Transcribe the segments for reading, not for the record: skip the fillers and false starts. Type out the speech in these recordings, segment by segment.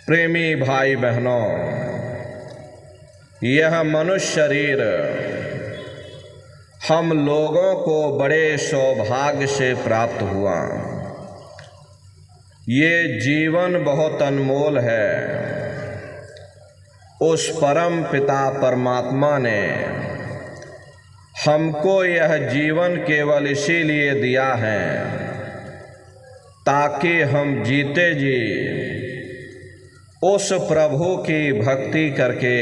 प्रेमी भाई बहनों, यह मनुष्य शरीर हम लोगों को बड़े सौभाग्य से प्राप्त हुआ। ये जीवन बहुत अनमोल है। उस परम पिता परमात्मा ने हमको यह जीवन केवल इसीलिए दिया है ताकि हम जीते जी उस प्रभु की भक्ति करके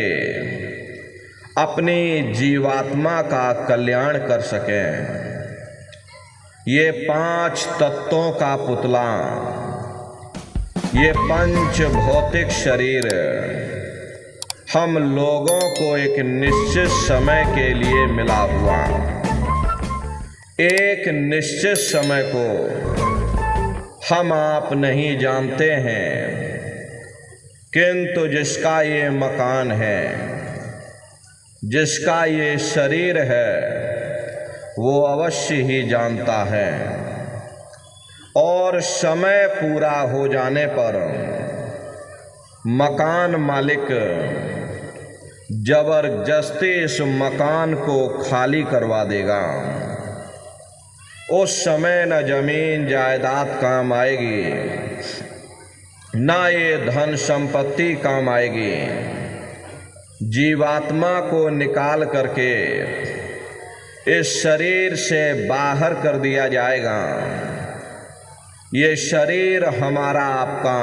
अपनी जीवात्मा का कल्याण कर सकें। ये 5 तत्वों का पुतला, ये पंच भौतिक शरीर हम लोगों को एक निश्चित समय के लिए मिला हुआ। एक निश्चित समय को हम आप नहीं जानते हैं, किंतु जिसका ये मकान है, जिसका ये शरीर है, वो अवश्य ही जानता है। और समय पूरा हो जाने पर मकान मालिक जबरदस्ती इस मकान को खाली करवा देगा। उस समय न जमीन जायदाद काम आएगी, ना ये धन संपत्ति काम आएगी। जीवात्मा को निकाल करके इस शरीर से बाहर कर दिया जाएगा। ये शरीर हमारा आपका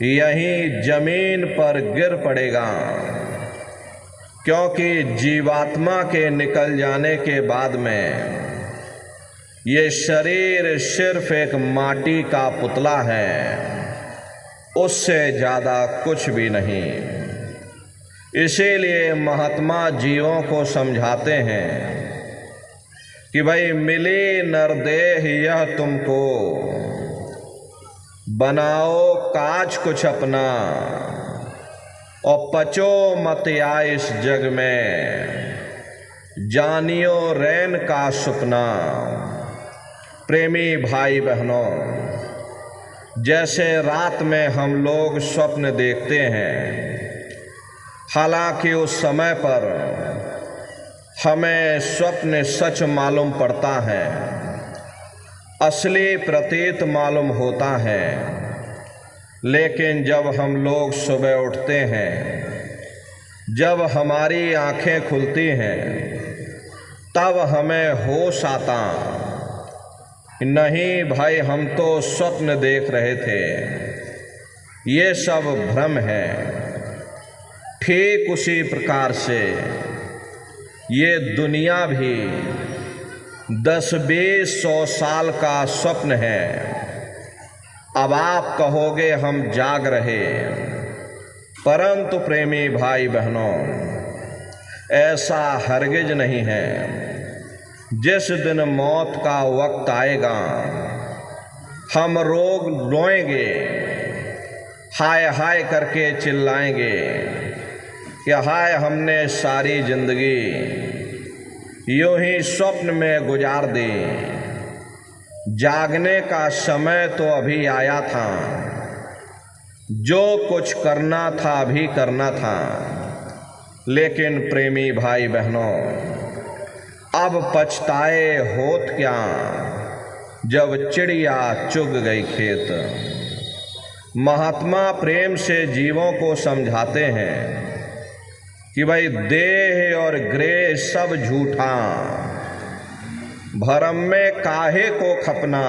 यहीं जमीन पर गिर पड़ेगा, क्योंकि जीवात्मा के निकल जाने के बाद में ये शरीर सिर्फ एक माटी का पुतला है, उससे ज़्यादा कुछ भी नहीं। इसीलिए महात्मा जीवों को समझाते हैं कि भाई मिली नरदेह यह तुमको, बनाओ काज कुछ अपना और पचो मत या इस जग में, जानियो रैन का सपना। प्रेमी भाई बहनों, जैसे रात में हम लोग स्वप्न देखते हैं, हालांकि उस समय पर हमें स्वप्न सच मालूम पड़ता है, असली प्रतीत मालूम होता है। लेकिन जब हम लोग सुबह उठते हैं, जब हमारी आंखें खुलती हैं, तब हमें होश आता, नहीं भाई हम तो स्वप्न देख रहे थे, ये सब भ्रम है। ठीक उसी प्रकार से ये दुनिया भी 10-20-100 साल का स्वप्न है। अब आप कहोगे हम जाग रहे, परंतु प्रेमी भाई बहनों, ऐसा हरगिज नहीं है। जिस दिन मौत का वक्त आएगा, हम रोएंगे, हाय हाय करके चिल्लाएंगे कि हाय हमने सारी जिंदगी यूं ही स्वप्न में गुजार दी। जागने का समय तो अभी आया था, जो कुछ करना था अभी करना था। लेकिन प्रेमी भाई बहनों, अब पछताए होत क्या, जब चिड़िया चुग गई खेत। महात्मा प्रेम से जीवों को समझाते हैं कि भाई देह और ग्रह सब झूठा, भरम में काहे को खपना।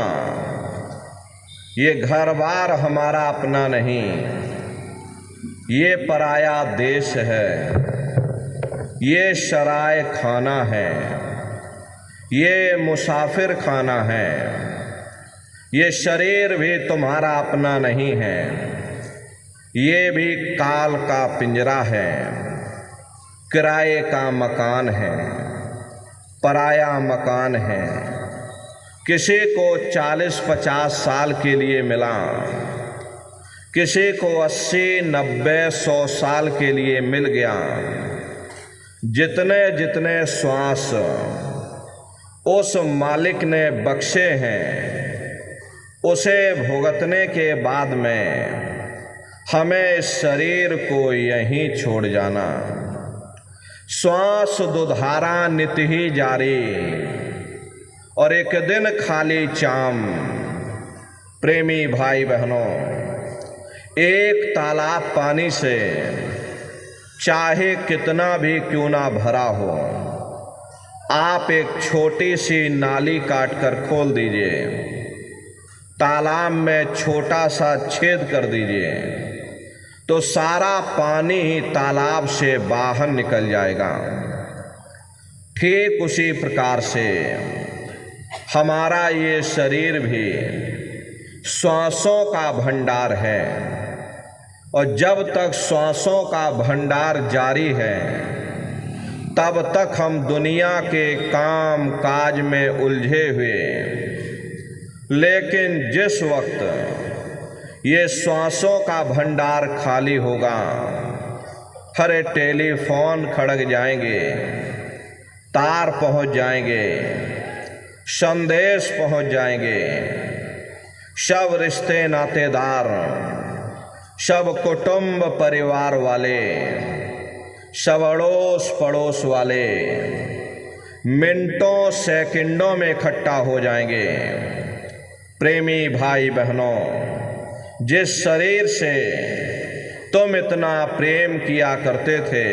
ये घर बार हमारा अपना नहीं, ये पराया देश है, ये शराय खाना है, ये मुसाफिर खाना है। ये शरीर भी तुम्हारा अपना नहीं है, ये भी काल का पिंजरा है, किराए का मकान है, पराया मकान है। किसी को 40-50 साल के लिए मिला, किसी को 80-90-100 साल के लिए मिल गया। जितने जितने श्वास उस मालिक ने बख्शे हैं, उसे भुगतने के बाद में हमें इस शरीर को यहीं छोड़ जाना। श्वास दुधारा नित ही जारी, और एक दिन खाली चाम। प्रेमी भाई बहनों, एक तालाब पानी से चाहे कितना भी क्यों ना भरा हो, आप एक छोटी सी नाली काट कर खोल दीजिए, तालाब में छोटा सा छेद कर दीजिए, तो सारा पानी तालाब से बाहर निकल जाएगा। ठीक उसी प्रकार से हमारा ये शरीर भी श्वासों का भंडार है, और जब तक श्वासों का भंडार जारी है तब तक हम दुनिया के काम काज में उलझे हुए। लेकिन जिस वक्त ये श्वासों का भंडार खाली होगा, हरे टेलीफोन खड़क जाएंगे, तार पहुंच जाएंगे, संदेश पहुंच जाएंगे, सब रिश्ते नातेदार, सब कुटुंब परिवार वाले, सब अड़ोस पड़ोस वाले मिनटों सेकंडों में इकट्ठा हो जाएंगे। प्रेमी भाई बहनों, जिस शरीर से तुम इतना प्रेम किया करते थे,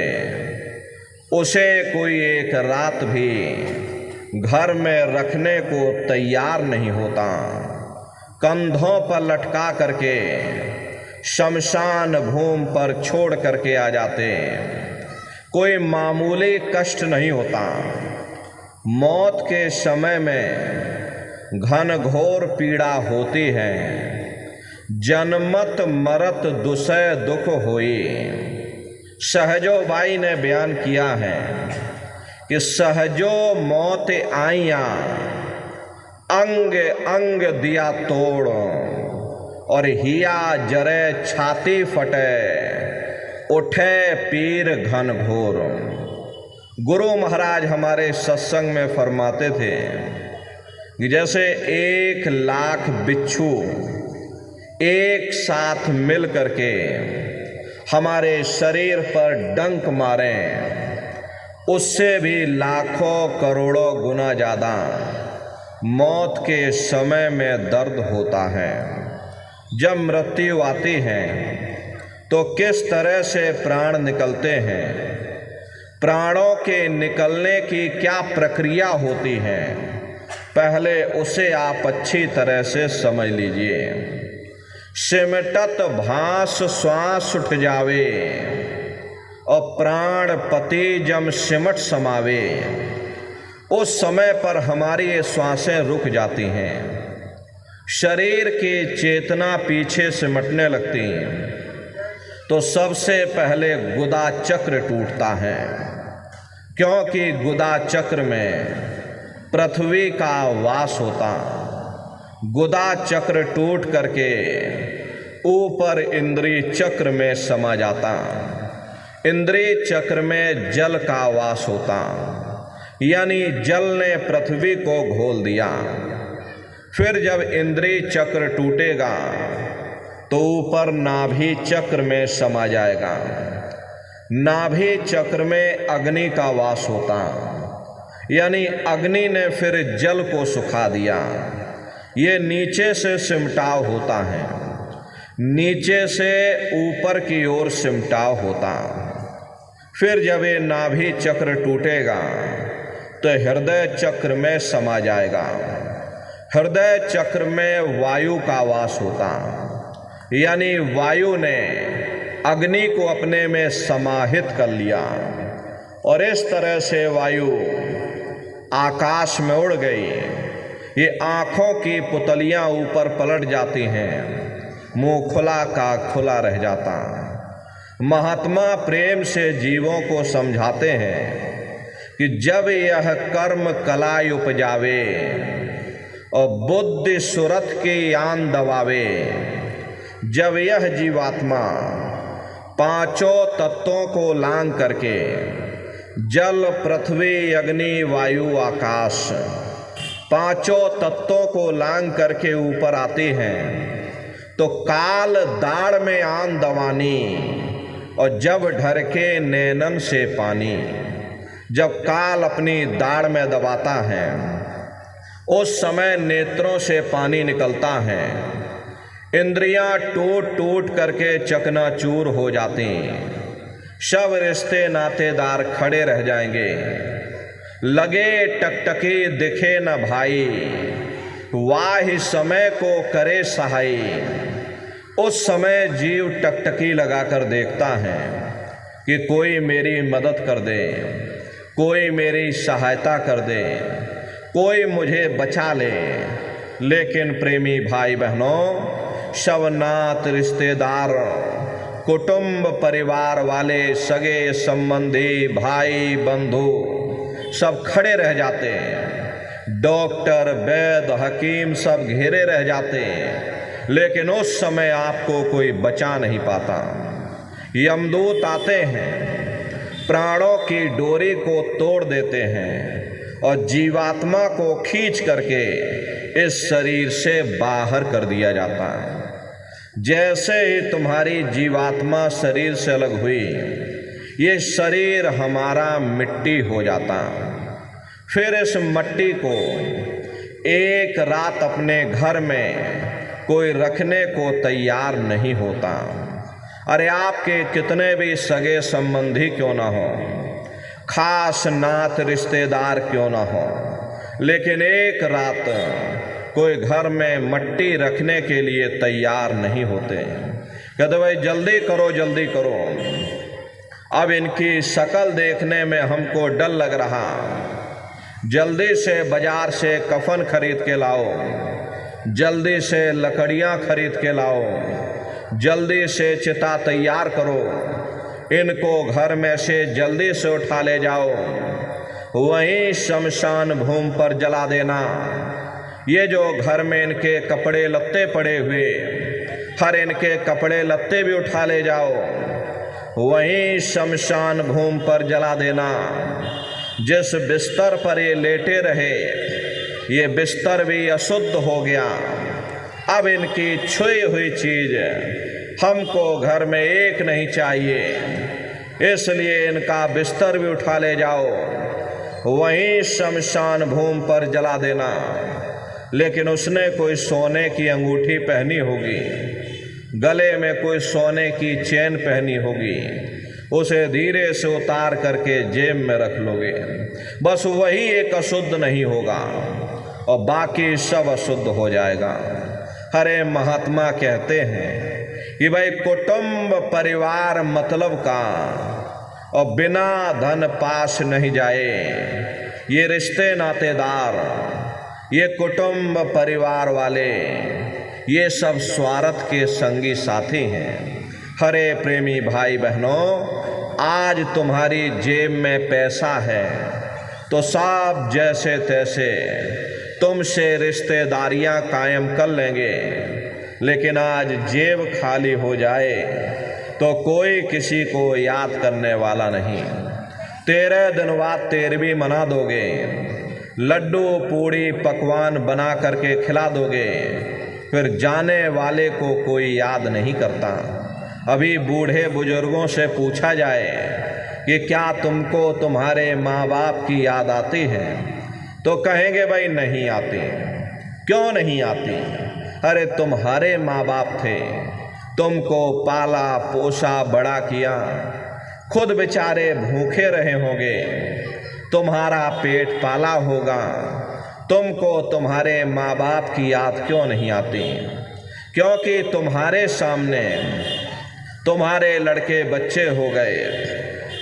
उसे कोई एक रात भी घर में रखने को तैयार नहीं होता। कंधों पर लटका करके शमशान भूमि पर छोड़ करके आ जाते। कोई मामूली कष्ट नहीं होता। मौत के समय में घन घोर पीड़ा होती है। जन्मत मरत दुसह दुख होई। सहजो बाई ने बयान किया है कि सहजो मौत आइया, अंग अंग दिया तोड़, और हिया जरे छाती फटे, उठे पीर घन घोर। गुरु महाराज हमारे सत्संग में फरमाते थे कि जैसे 1,00,000 बिच्छू एक साथ मिल करके हमारे शरीर पर डंक मारें, उससे भी लाखों करोड़ों गुना ज़्यादा मौत के समय में दर्द होता है। जब मृत्यु आती है तो किस तरह से प्राण निकलते हैं, प्राणों के निकलने की क्या प्रक्रिया होती है, पहले उसे आप अच्छी तरह से समझ लीजिए। सिमटत भास श्वास उठ जावे, और प्राण पति जम सिमट समावे। उस समय पर हमारी ये श्वासें रुक जाती हैं, शरीर की चेतना पीछे सिमटने लगती हैं। तो सबसे पहले गुदा चक्र टूटता है, क्योंकि गुदा चक्र में पृथ्वी का वास होता। गुदा चक्र टूट करके ऊपर इंद्रिय चक्र में समा जाता। इंद्रिय चक्र में जल का वास होता, यानी जल ने पृथ्वी को घोल दिया। फिर जब इंद्रिय चक्र टूटेगा तो ऊपर नाभि चक्र में समा जाएगा। नाभि चक्र में अग्नि का वास होता, यानी अग्नि ने फिर जल को सुखा दिया। ये नीचे से सिमटाव होता है, नीचे से ऊपर की ओर सिमटाव होता। फिर जब ये नाभि चक्र टूटेगा तो हृदय चक्र में समा जाएगा। हृदय चक्र में वायु का वास होता, यानी वायु ने अग्नि को अपने में समाहित कर लिया, और इस तरह से वायु आकाश में उड़ गई। ये आँखों की पुतलियाँ ऊपर पलट जाती हैं, मुंह खुला का खुला रह जाता। महात्मा प्रेम से जीवों को समझाते हैं कि जब यह कर्म कलाई उपजावे और बुद्धि सुरत की आन दबावे, जब यह जीवात्मा पांचों तत्वों को लांग करके जल पृथ्वी अग्नि वायु आकाश पांचों तत्वों को लांग करके ऊपर आती हैं, तो काल दाड़ में आन दवानी, और जब ढरके नैनन से पानी। जब काल अपनी दाढ़ में दबाता है उस समय नेत्रों से पानी निकलता है, इंद्रियां टूट टूट करके चकनाचूर हो जाती, सब रिश्ते नातेदार खड़े रह जाएंगे। लगे टकटकी दिखे न भाई, वाह समय को करे सहाय। उस समय जीव टकटकी लगाकर देखता है कि कोई मेरी मदद कर दे, कोई मेरी सहायता कर दे, कोई मुझे बचा ले। लेकिन प्रेमी भाई बहनों, सब नात रिश्तेदार, कुटुंब परिवार वाले, सगे संबंधी, भाई बंधु सब खड़े रह जाते हैं। डॉक्टर वैद्य हकीम सब घेरे रह जाते हैं, लेकिन उस समय आपको कोई बचा नहीं पाता। यमदूत आते हैं, प्राणों की डोरी को तोड़ देते हैं और जीवात्मा को खींच करके इस शरीर से बाहर कर दिया जाता है। जैसे ही तुम्हारी जीवात्मा शरीर से अलग हुई, ये शरीर हमारा मिट्टी हो जाता। फिर इस मिट्टी को एक रात अपने घर में कोई रखने को तैयार नहीं होता। अरे आपके कितने भी सगे संबंधी क्यों ना हो, खास नात रिश्तेदार क्यों ना हो, लेकिन एक रात कोई घर में मिट्टी रखने के लिए तैयार नहीं होते। कहते भाई जल्दी करो जल्दी करो, अब इनकी शक्ल देखने में हमको डर लग रहा, जल्दी से बाजार से कफन खरीद के लाओ, जल्दी से लकड़ियाँ खरीद के लाओ, जल्दी से चिता तैयार करो, इनको घर में से जल्दी से उठा ले जाओ, वहीं शमशान भूमि पर जला देना। ये जो घर में इनके कपड़े लत्ते पड़े हुए, हर इनके कपड़े लत्ते भी उठा ले जाओ, वहीं शमशान भूमि पर जला देना। जिस बिस्तर पर ये लेटे रहे, ये बिस्तर भी अशुद्ध हो गया। अब इनकी छुई हुई चीज हमको घर में एक नहीं चाहिए, इसलिए इनका बिस्तर भी उठा ले जाओ, वहीं शमशान भूमि पर जला देना। लेकिन उसने कोई सोने की अंगूठी पहनी होगी, गले में कोई सोने की चेन पहनी होगी, उसे धीरे से उतार करके जेब में रख लोगे। बस वही एक अशुद्ध नहीं होगा और बाकी सब अशुद्ध हो जाएगा। हरे महात्मा कहते हैं कि भाई कुटुंब परिवार मतलब का, और बिना धन पास नहीं जाए। ये रिश्ते नातेदार, ये कुटुंब परिवार वाले, ये सब स्वार्थ के संगी साथी हैं। हरे प्रेमी भाई बहनों, आज तुम्हारी जेब में पैसा है तो सब जैसे तैसे तुमसे रिश्तेदारियां कायम कर लेंगे, लेकिन आज जेब खाली हो जाए तो कोई किसी को याद करने वाला नहीं। 13 दिन बाद 13वीं मना दोगे, लड्डू पूड़ी पकवान बना करके खिला दोगे, फिर जाने वाले को कोई याद नहीं करता। अभी बूढ़े बुजुर्गों से पूछा जाए कि क्या तुमको तुम्हारे माँ बाप की याद आती है, तो कहेंगे भाई नहीं आती। क्यों नहीं आती? अरे तुम्हारे माँ बाप थे, तुमको पाला पोसा बड़ा किया, खुद बेचारे भूखे रहे होंगे, तुम्हारा पेट पाला होगा, तुमको तुम्हारे माँ बाप की याद क्यों नहीं आती? क्योंकि तुम्हारे सामने तुम्हारे लड़के बच्चे हो गए,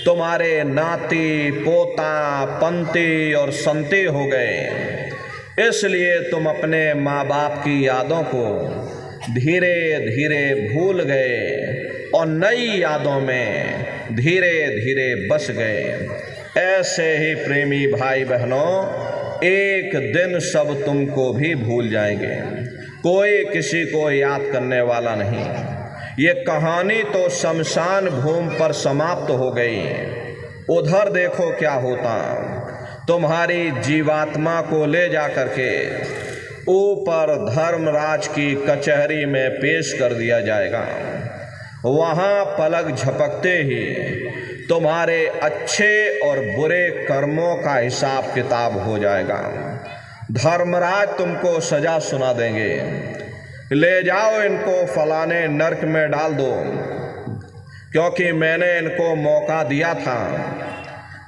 तुम्हारे नाती पोता पंती और संती हो गए, इसलिए तुम अपने माँ बाप की यादों को धीरे धीरे भूल गए और नई यादों में धीरे धीरे बस गए। ऐसे ही प्रेमी भाई बहनों, एक दिन सब तुमको भी भूल जाएंगे, कोई किसी को याद करने वाला नहीं। ये कहानी तो शमशान भूमि पर समाप्त हो गई। उधर देखो क्या होता, तुम्हारी जीवात्मा को ले जा करके ऊपर धर्मराज की कचहरी में पेश कर दिया जाएगा। वहाँ पलक झपकते ही तुम्हारे अच्छे और बुरे कर्मों का हिसाब किताब हो जाएगा। धर्मराज तुमको सजा सुना देंगे, ले जाओ इनको फलाने नरक में डाल दो, क्योंकि मैंने इनको मौका दिया था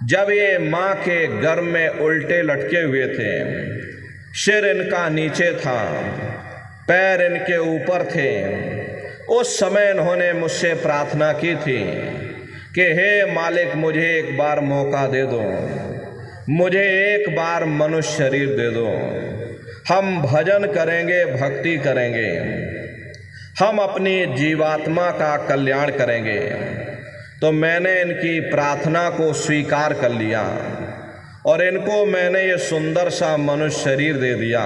जब ये माँ के गर्भ में उल्टे लटके हुए थे, सिर इनका नीचे था, पैर इनके ऊपर थे। उस समय इन्होंने मुझसे प्रार्थना की थी कि हे मालिक, मुझे एक बार मौका दे दो, मुझे एक बार मनुष्य शरीर दे दो, हम भजन करेंगे, भक्ति करेंगे, हम अपनी जीवात्मा का कल्याण करेंगे। तो मैंने इनकी प्रार्थना को स्वीकार कर लिया और इनको मैंने ये सुंदर सा मनुष्य शरीर दे दिया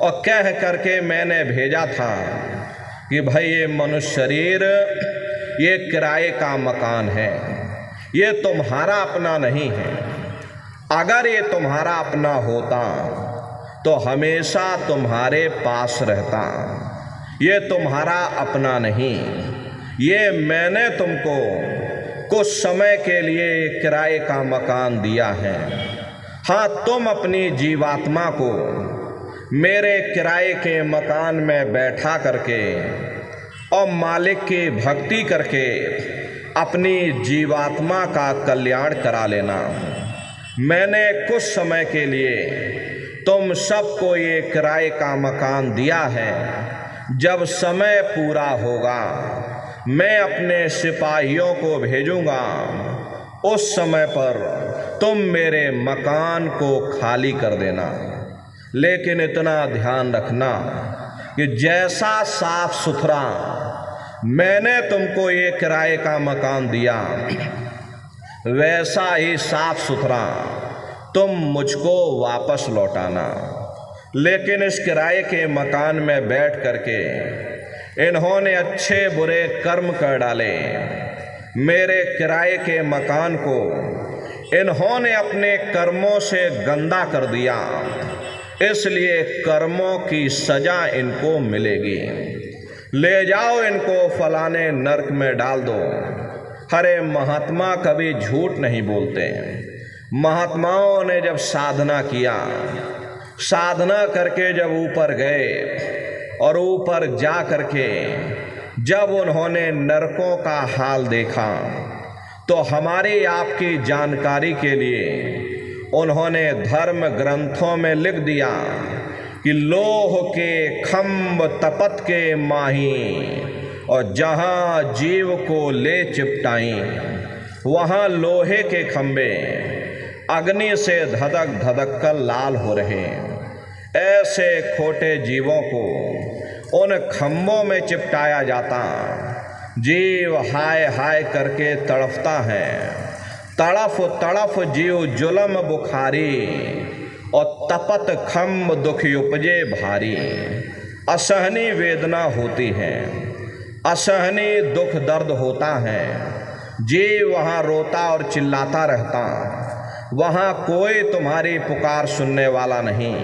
और कह करके मैंने भेजा था कि भाई ये मनुष्य शरीर ये किराए का मकान है, ये तुम्हारा अपना नहीं है। अगर ये तुम्हारा अपना होता तो हमेशा तुम्हारे पास रहता। ये तुम्हारा अपना नहीं, ये मैंने तुमको कुछ समय के लिए किराए का मकान दिया है। हाँ, तुम अपनी जीवात्मा को मेरे किराए के मकान में बैठा करके और मालिक की भक्ति करके अपनी जीवात्मा का कल्याण करा लेना। मैंने कुछ समय के लिए तुम सबको ये किराए का मकान दिया है। जब समय पूरा होगा मैं अपने सिपाहियों को भेजूंगा, उस समय पर तुम मेरे मकान को खाली कर देना। लेकिन इतना ध्यान रखना कि जैसा साफ सुथरा मैंने तुमको ये किराए का मकान दिया, वैसा ही साफ सुथरा तुम मुझको वापस लौटाना। लेकिन इस किराए के मकान में बैठ करके इन्होंने अच्छे बुरे कर्म कर डाले। मेरे किराए के मकान को इन्होंने अपने कर्मों से गंदा कर दिया, इसलिए कर्मों की सजा इनको मिलेगी। ले जाओ इनको फलाने नरक में डाल दो। अरे महात्मा कभी झूठ नहीं बोलते। महात्माओं ने जब साधना किया, साधना करके जब ऊपर गए और ऊपर जा करके जब उन्होंने नरकों का हाल देखा, तो हमारी आपकी जानकारी के लिए उन्होंने धर्म ग्रंथों में लिख दिया कि लोह के खम्भ तपत के माही, और जहाँ जीव को ले चिपटाई वहाँ लोहे के खम्भे अग्नि से धधक धधक कर लाल हो रहे। ऐसे खोटे जीवों को उन खम्भों में चिपटाया जाता। जीव हाय हाय करके तड़फता है। तड़फ तड़फ जीव जुलम बुखारी, और तपत खम्भ दुख उपजे भारी। असहनीय वेदना होती है, असहनीय दुख दर्द होता है। जीव वहाँ रोता और चिल्लाता रहता। वहाँ कोई तुम्हारी पुकार सुनने वाला नहीं,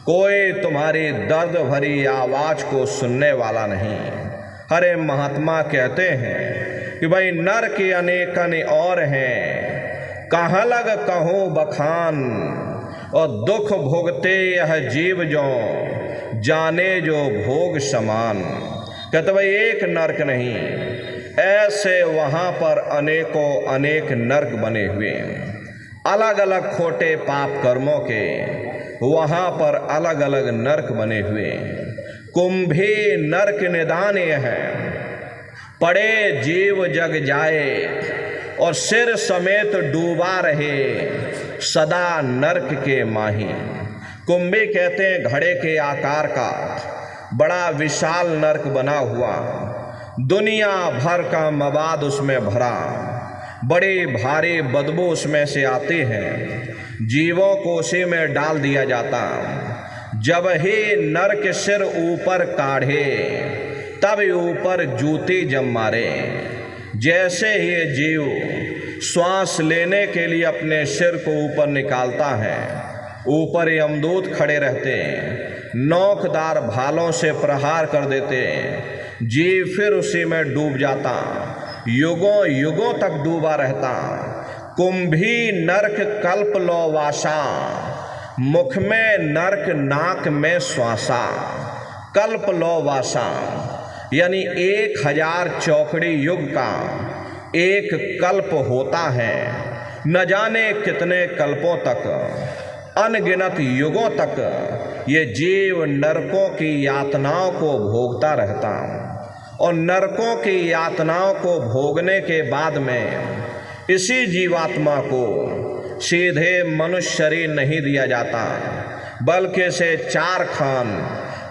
कोई तुम्हारी दर्द भरी आवाज़ को सुनने वाला नहीं। अरे महात्मा कहते हैं कि भाई नर के अनेकन और हैं, कहाँ लग कहूँ बखान, और दुख भोगते यह जीव जो जाने जो भोग समान। कहते भाई एक नरक नहीं, ऐसे वहाँ पर अनेकों अनेक नरक बने हुए। अलग अलग खोटे पाप कर्मों के वहाँ पर अलग अलग नरक बने हुए। कुंभी नरक निदान है, पड़े जीव जग जाए, और सिर समेत डूबा रहे सदा नरक के माही। कुंभी कहते हैं घड़े के आकार का बड़ा विशाल नरक बना हुआ, दुनिया भर का मवाद उसमें भरा, बड़ी भारी बदबू उसमें से आती है। जीवों को उसी में डाल दिया जाता। जब ही नरक सिर ऊपर काढ़े, तब ऊपर जूती जम मारे। जैसे ही ये जीव श्वास लेने के लिए अपने सिर को ऊपर निकालता है, ऊपर यमदूत खड़े रहते हैं। नोकदार भालों से प्रहार कर देते, जीव फिर उसी में डूब जाता, युगों युगों तक डूबा रहता। कुंभी नरक कल्प लो वासा, मुख में नरक नाक में श्वासा। कल्प लो वासा यानी 1000 चौकड़ी युग का एक कल्प होता है। न जाने कितने कल्पों तक, अनगिनत युगों तक ये जीव नरकों की यातनाओं को भोगता रहता, और नरकों की यातनाओं को भोगने के बाद में इसी जीवात्मा को सीधे मनुष्य शरीर नहीं दिया जाता, बल्कि इसे 4 खान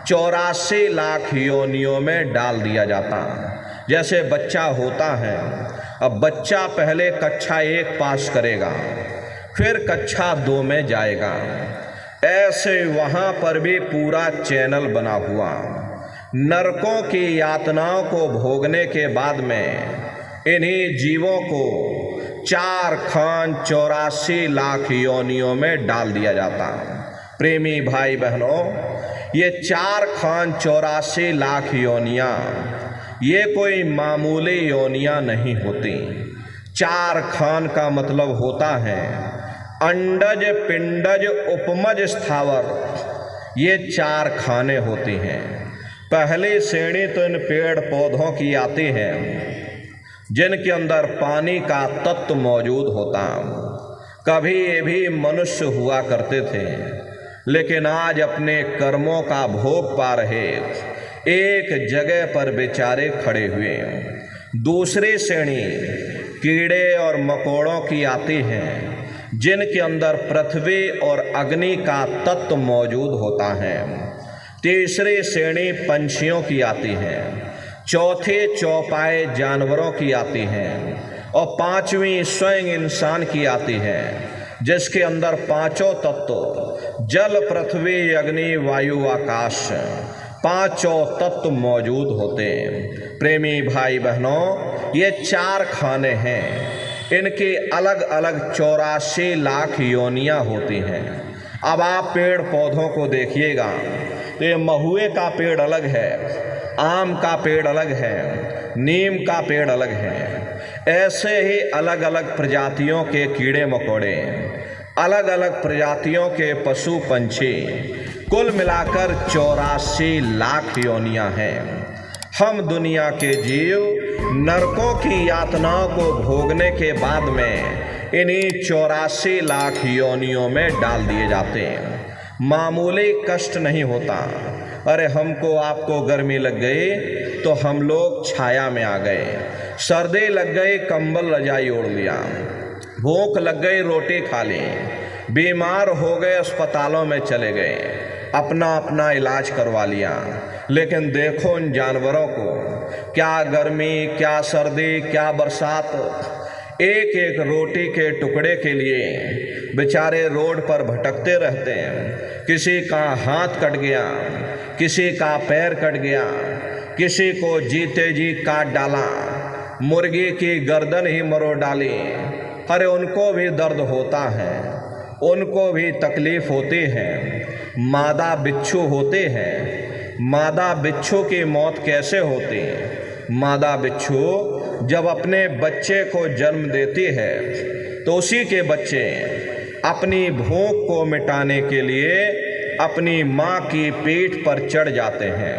84 लाख योनियों में डाल दिया जाता। जैसे बच्चा होता है, अब बच्चा पहले कक्षा 1 पास करेगा, फिर कक्षा 2 में जाएगा, ऐसे वहाँ पर भी पूरा चैनल बना हुआ। नरकों की यातनाओं को भोगने के बाद में इन्हीं जीवों को 4 खान 84 लाख योनियों में डाल दिया जाता। प्रेमी भाई बहनों, ये 4 खान 84 लाख योनियाँ ये कोई मामूली योनियाँ नहीं होती। 4 खान का मतलब होता है अंडज पिंडज उपमज स्थावर, ये 4 खाने होती हैं। पहली श्रेणी तो इन पेड़ पौधों की आती है जिनके अंदर पानी का तत्व मौजूद होता। कभी ये भी मनुष्य हुआ करते थे, लेकिन आज अपने कर्मों का भोग पा रहे एक जगह पर बेचारे खड़े हुए। दूसरी श्रेणी कीड़े और मकोड़ों की आती है जिनके अंदर पृथ्वी और अग्नि का तत्व मौजूद होता है। तीसरी श्रेणी पंछियों की आती है, चौथी चौपाए जानवरों की आती है, और 5वीं स्वयं इंसान की आती है जिसके अंदर 5 तत्व जल पृथ्वी अग्नि वायु आकाश 5 तत्व मौजूद होते हैं। प्रेमी भाई बहनों, ये 4 खाने हैं, इनकी अलग अलग 84 लाख योनियाँ होती हैं। अब आप पेड़ पौधों को देखिएगा तो ये महुए का पेड़ अलग है, आम का पेड़ अलग है, नीम का पेड़ अलग है। ऐसे ही अलग अलग प्रजातियों के कीड़े मकोड़े, अलग अलग प्रजातियों के पशु पंछी, कुल मिलाकर 84 लाख योनियाँ हैं। हम दुनिया के जीव नरकों की यातनाओं को भोगने के बाद में इन्हीं 84 लाख योनियों में डाल दिए जाते हैं। मामूली कष्ट नहीं होता। अरे हमको आपको गर्मी लग गई तो हम लोग छाया में आ गए, सर्दी लग गई कंबल रजाई ओढ़ लिया, भूख लग गई रोटी खा ली, बीमार हो गए अस्पतालों में चले गए, अपना अपना इलाज करवा लिया। लेकिन देखो इन जानवरों को, क्या गर्मी, क्या सर्दी, क्या बरसात, एक एक रोटी के टुकड़े के लिए बेचारे रोड पर भटकते रहते हैं। किसी का हाथ कट गया, किसी का पैर कट गया, किसी को जीते जी काट डाला, मुर्गी की गर्दन ही मरोड़ डाली। अरे उनको भी दर्द होता है, उनको भी तकलीफ होती है। मादा बिच्छू होते हैं, मादा बिच्छू की मौत कैसे होती है? मादा बिच्छू जब अपने बच्चे को जन्म देती है तो उसी के बच्चे अपनी भूख को मिटाने के लिए अपनी माँ की पीठ पर चढ़ जाते हैं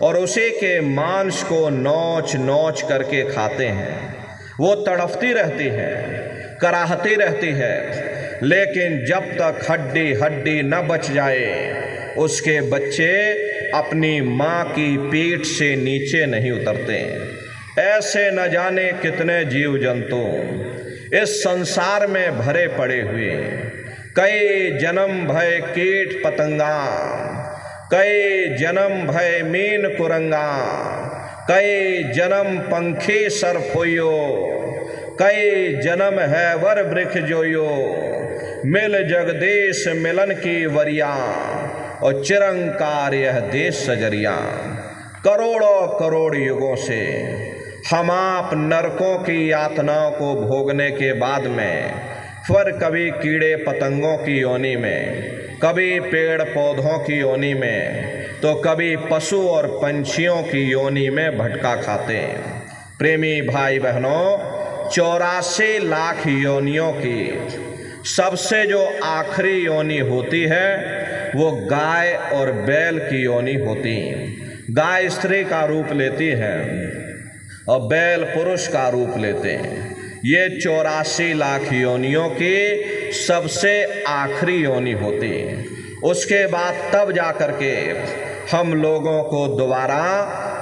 और उसी के मांस को नोच नोच करके खाते हैं। वो तड़फती रहती है, कराहती रहती है, लेकिन जब तक हड्डी हड्डी न बच जाए उसके बच्चे अपनी माँ की पीठ से नीचे नहीं उतरते। ऐसे न जाने कितने जीव जंतु इस संसार में भरे पड़े हुए। कई जन्म भय कीट पतंगा, कई जन्म भय मीन कुरंगा, कई जन्म पंखी सरफोयो, कई जन्म है वर वृक्ष जोयो, मिल जगदीश मिलन की वरिया और चिरंकार यह देश सजरिया। करोड़ों करोड़ युगों से हम आप नरकों की यातनाओं को भोगने के बाद में फिर कभी कीड़े पतंगों की योनि में, कभी पेड़ पौधों की योनि में तो कभी पशु और पंछियों की योनि में भटका खाते। प्रेमी भाई बहनों, 84 लाख योनियों की सबसे जो आखिरी योनि होती है वो गाय और बैल की योनि होती। गाय स्त्री का रूप लेती है और बैल पुरुष का रूप लेते हैं। ये 84 लाख योनियों की सबसे आखिरी योनि होती। उसके बाद तब जा कर के हम लोगों को दोबारा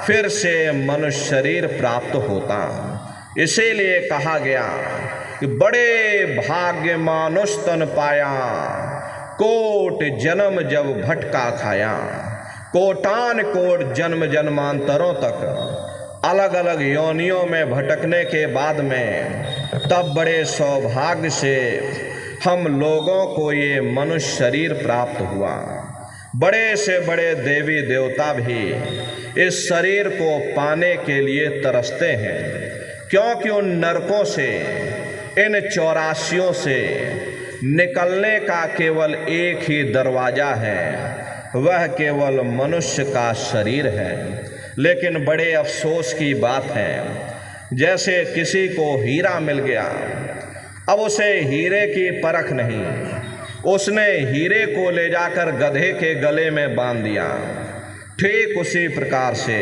फिर से मनुष्य शरीर प्राप्त होता। इसीलिए कहा गया कि बड़े भाग्य मानुष तन पाया, कोट जन्म जब भटका खाया। कोटान कोट जन्म जन्मांतरों तक अलग अलग योनियों में भटकने के बाद में तब बड़े सौभाग्य से हम लोगों को ये मनुष्य शरीर प्राप्त हुआ। बड़े से बड़े देवी देवता भी इस शरीर को पाने के लिए तरसते हैं, क्योंकि उन नरकों से, इन 84 से निकलने का केवल एक ही दरवाज़ा है, वह केवल मनुष्य का शरीर है। लेकिन बड़े अफसोस की बात है, जैसे किसी को हीरा मिल गया, अब उसे हीरे की परख नहीं, उसने हीरे को ले जाकर गधे के गले में बांध दिया। ठीक उसी प्रकार से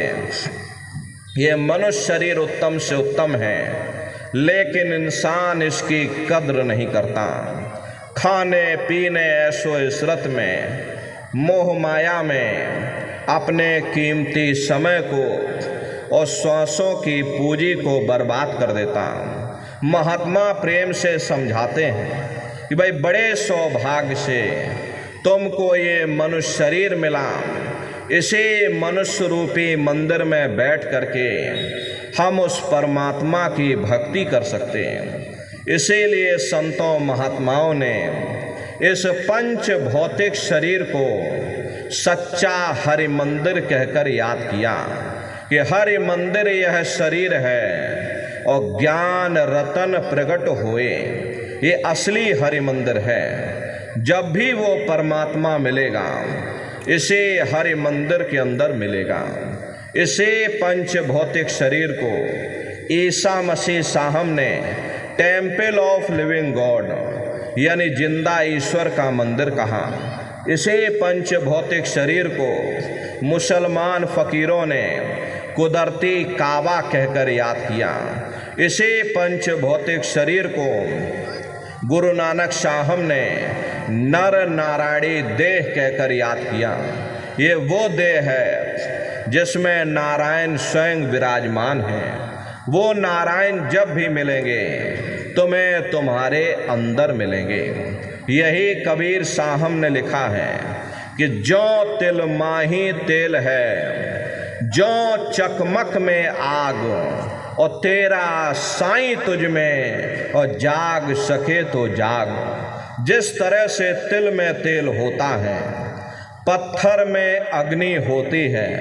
ये मनुष्य शरीर उत्तम से उत्तम है, लेकिन इंसान इसकी कद्र नहीं करता। खाने पीने ऐशो इशरत में, मोह माया में अपने कीमती समय को और श्वासों की पूंजी को बर्बाद कर देता। महात्मा प्रेम से समझाते हैं कि भाई बड़े सौभाग्य से तुमको ये मनुष्य शरीर मिला। इसी मनुष्य रूपी मंदिर में बैठ करके हम उस परमात्मा की भक्ति कर सकते हैं। इसीलिए संतों महात्माओं ने इस पंच भौतिक शरीर को सच्चा हरि मंदिर कहकर याद किया कि हरि मंदिर यह शरीर है और ज्ञान रतन प्रकट होए। ये असली हरि मंदिर है। जब भी वो परमात्मा मिलेगा, इसे हरि मंदिर के अंदर मिलेगा। इसे पंच भौतिक शरीर को ईसा मसीह साहब ने टेम्पल ऑफ लिविंग गॉड यानी जिंदा ईश्वर का मंदिर कहा। इसे पंच भौतिक शरीर को मुसलमान फ़कीरों ने कुदरती काबा कहकर याद किया। इसे पंच भौतिक शरीर को गुरु नानक साहब ने नर नारायणी देह कहकर याद किया। ये वो देह है जिसमें नारायण स्वयं विराजमान हैं। वो नारायण जब भी मिलेंगे तुम्हें तुम्हारे अंदर मिलेंगे। यही कबीर साहब ने लिखा है कि जो तिल माही तेल है, जो चकमक में आग, और तेरा साईं तुझ में और जाग सके तो जाग। जिस तरह से तिल में तेल होता है, पत्थर में अग्नि होती है,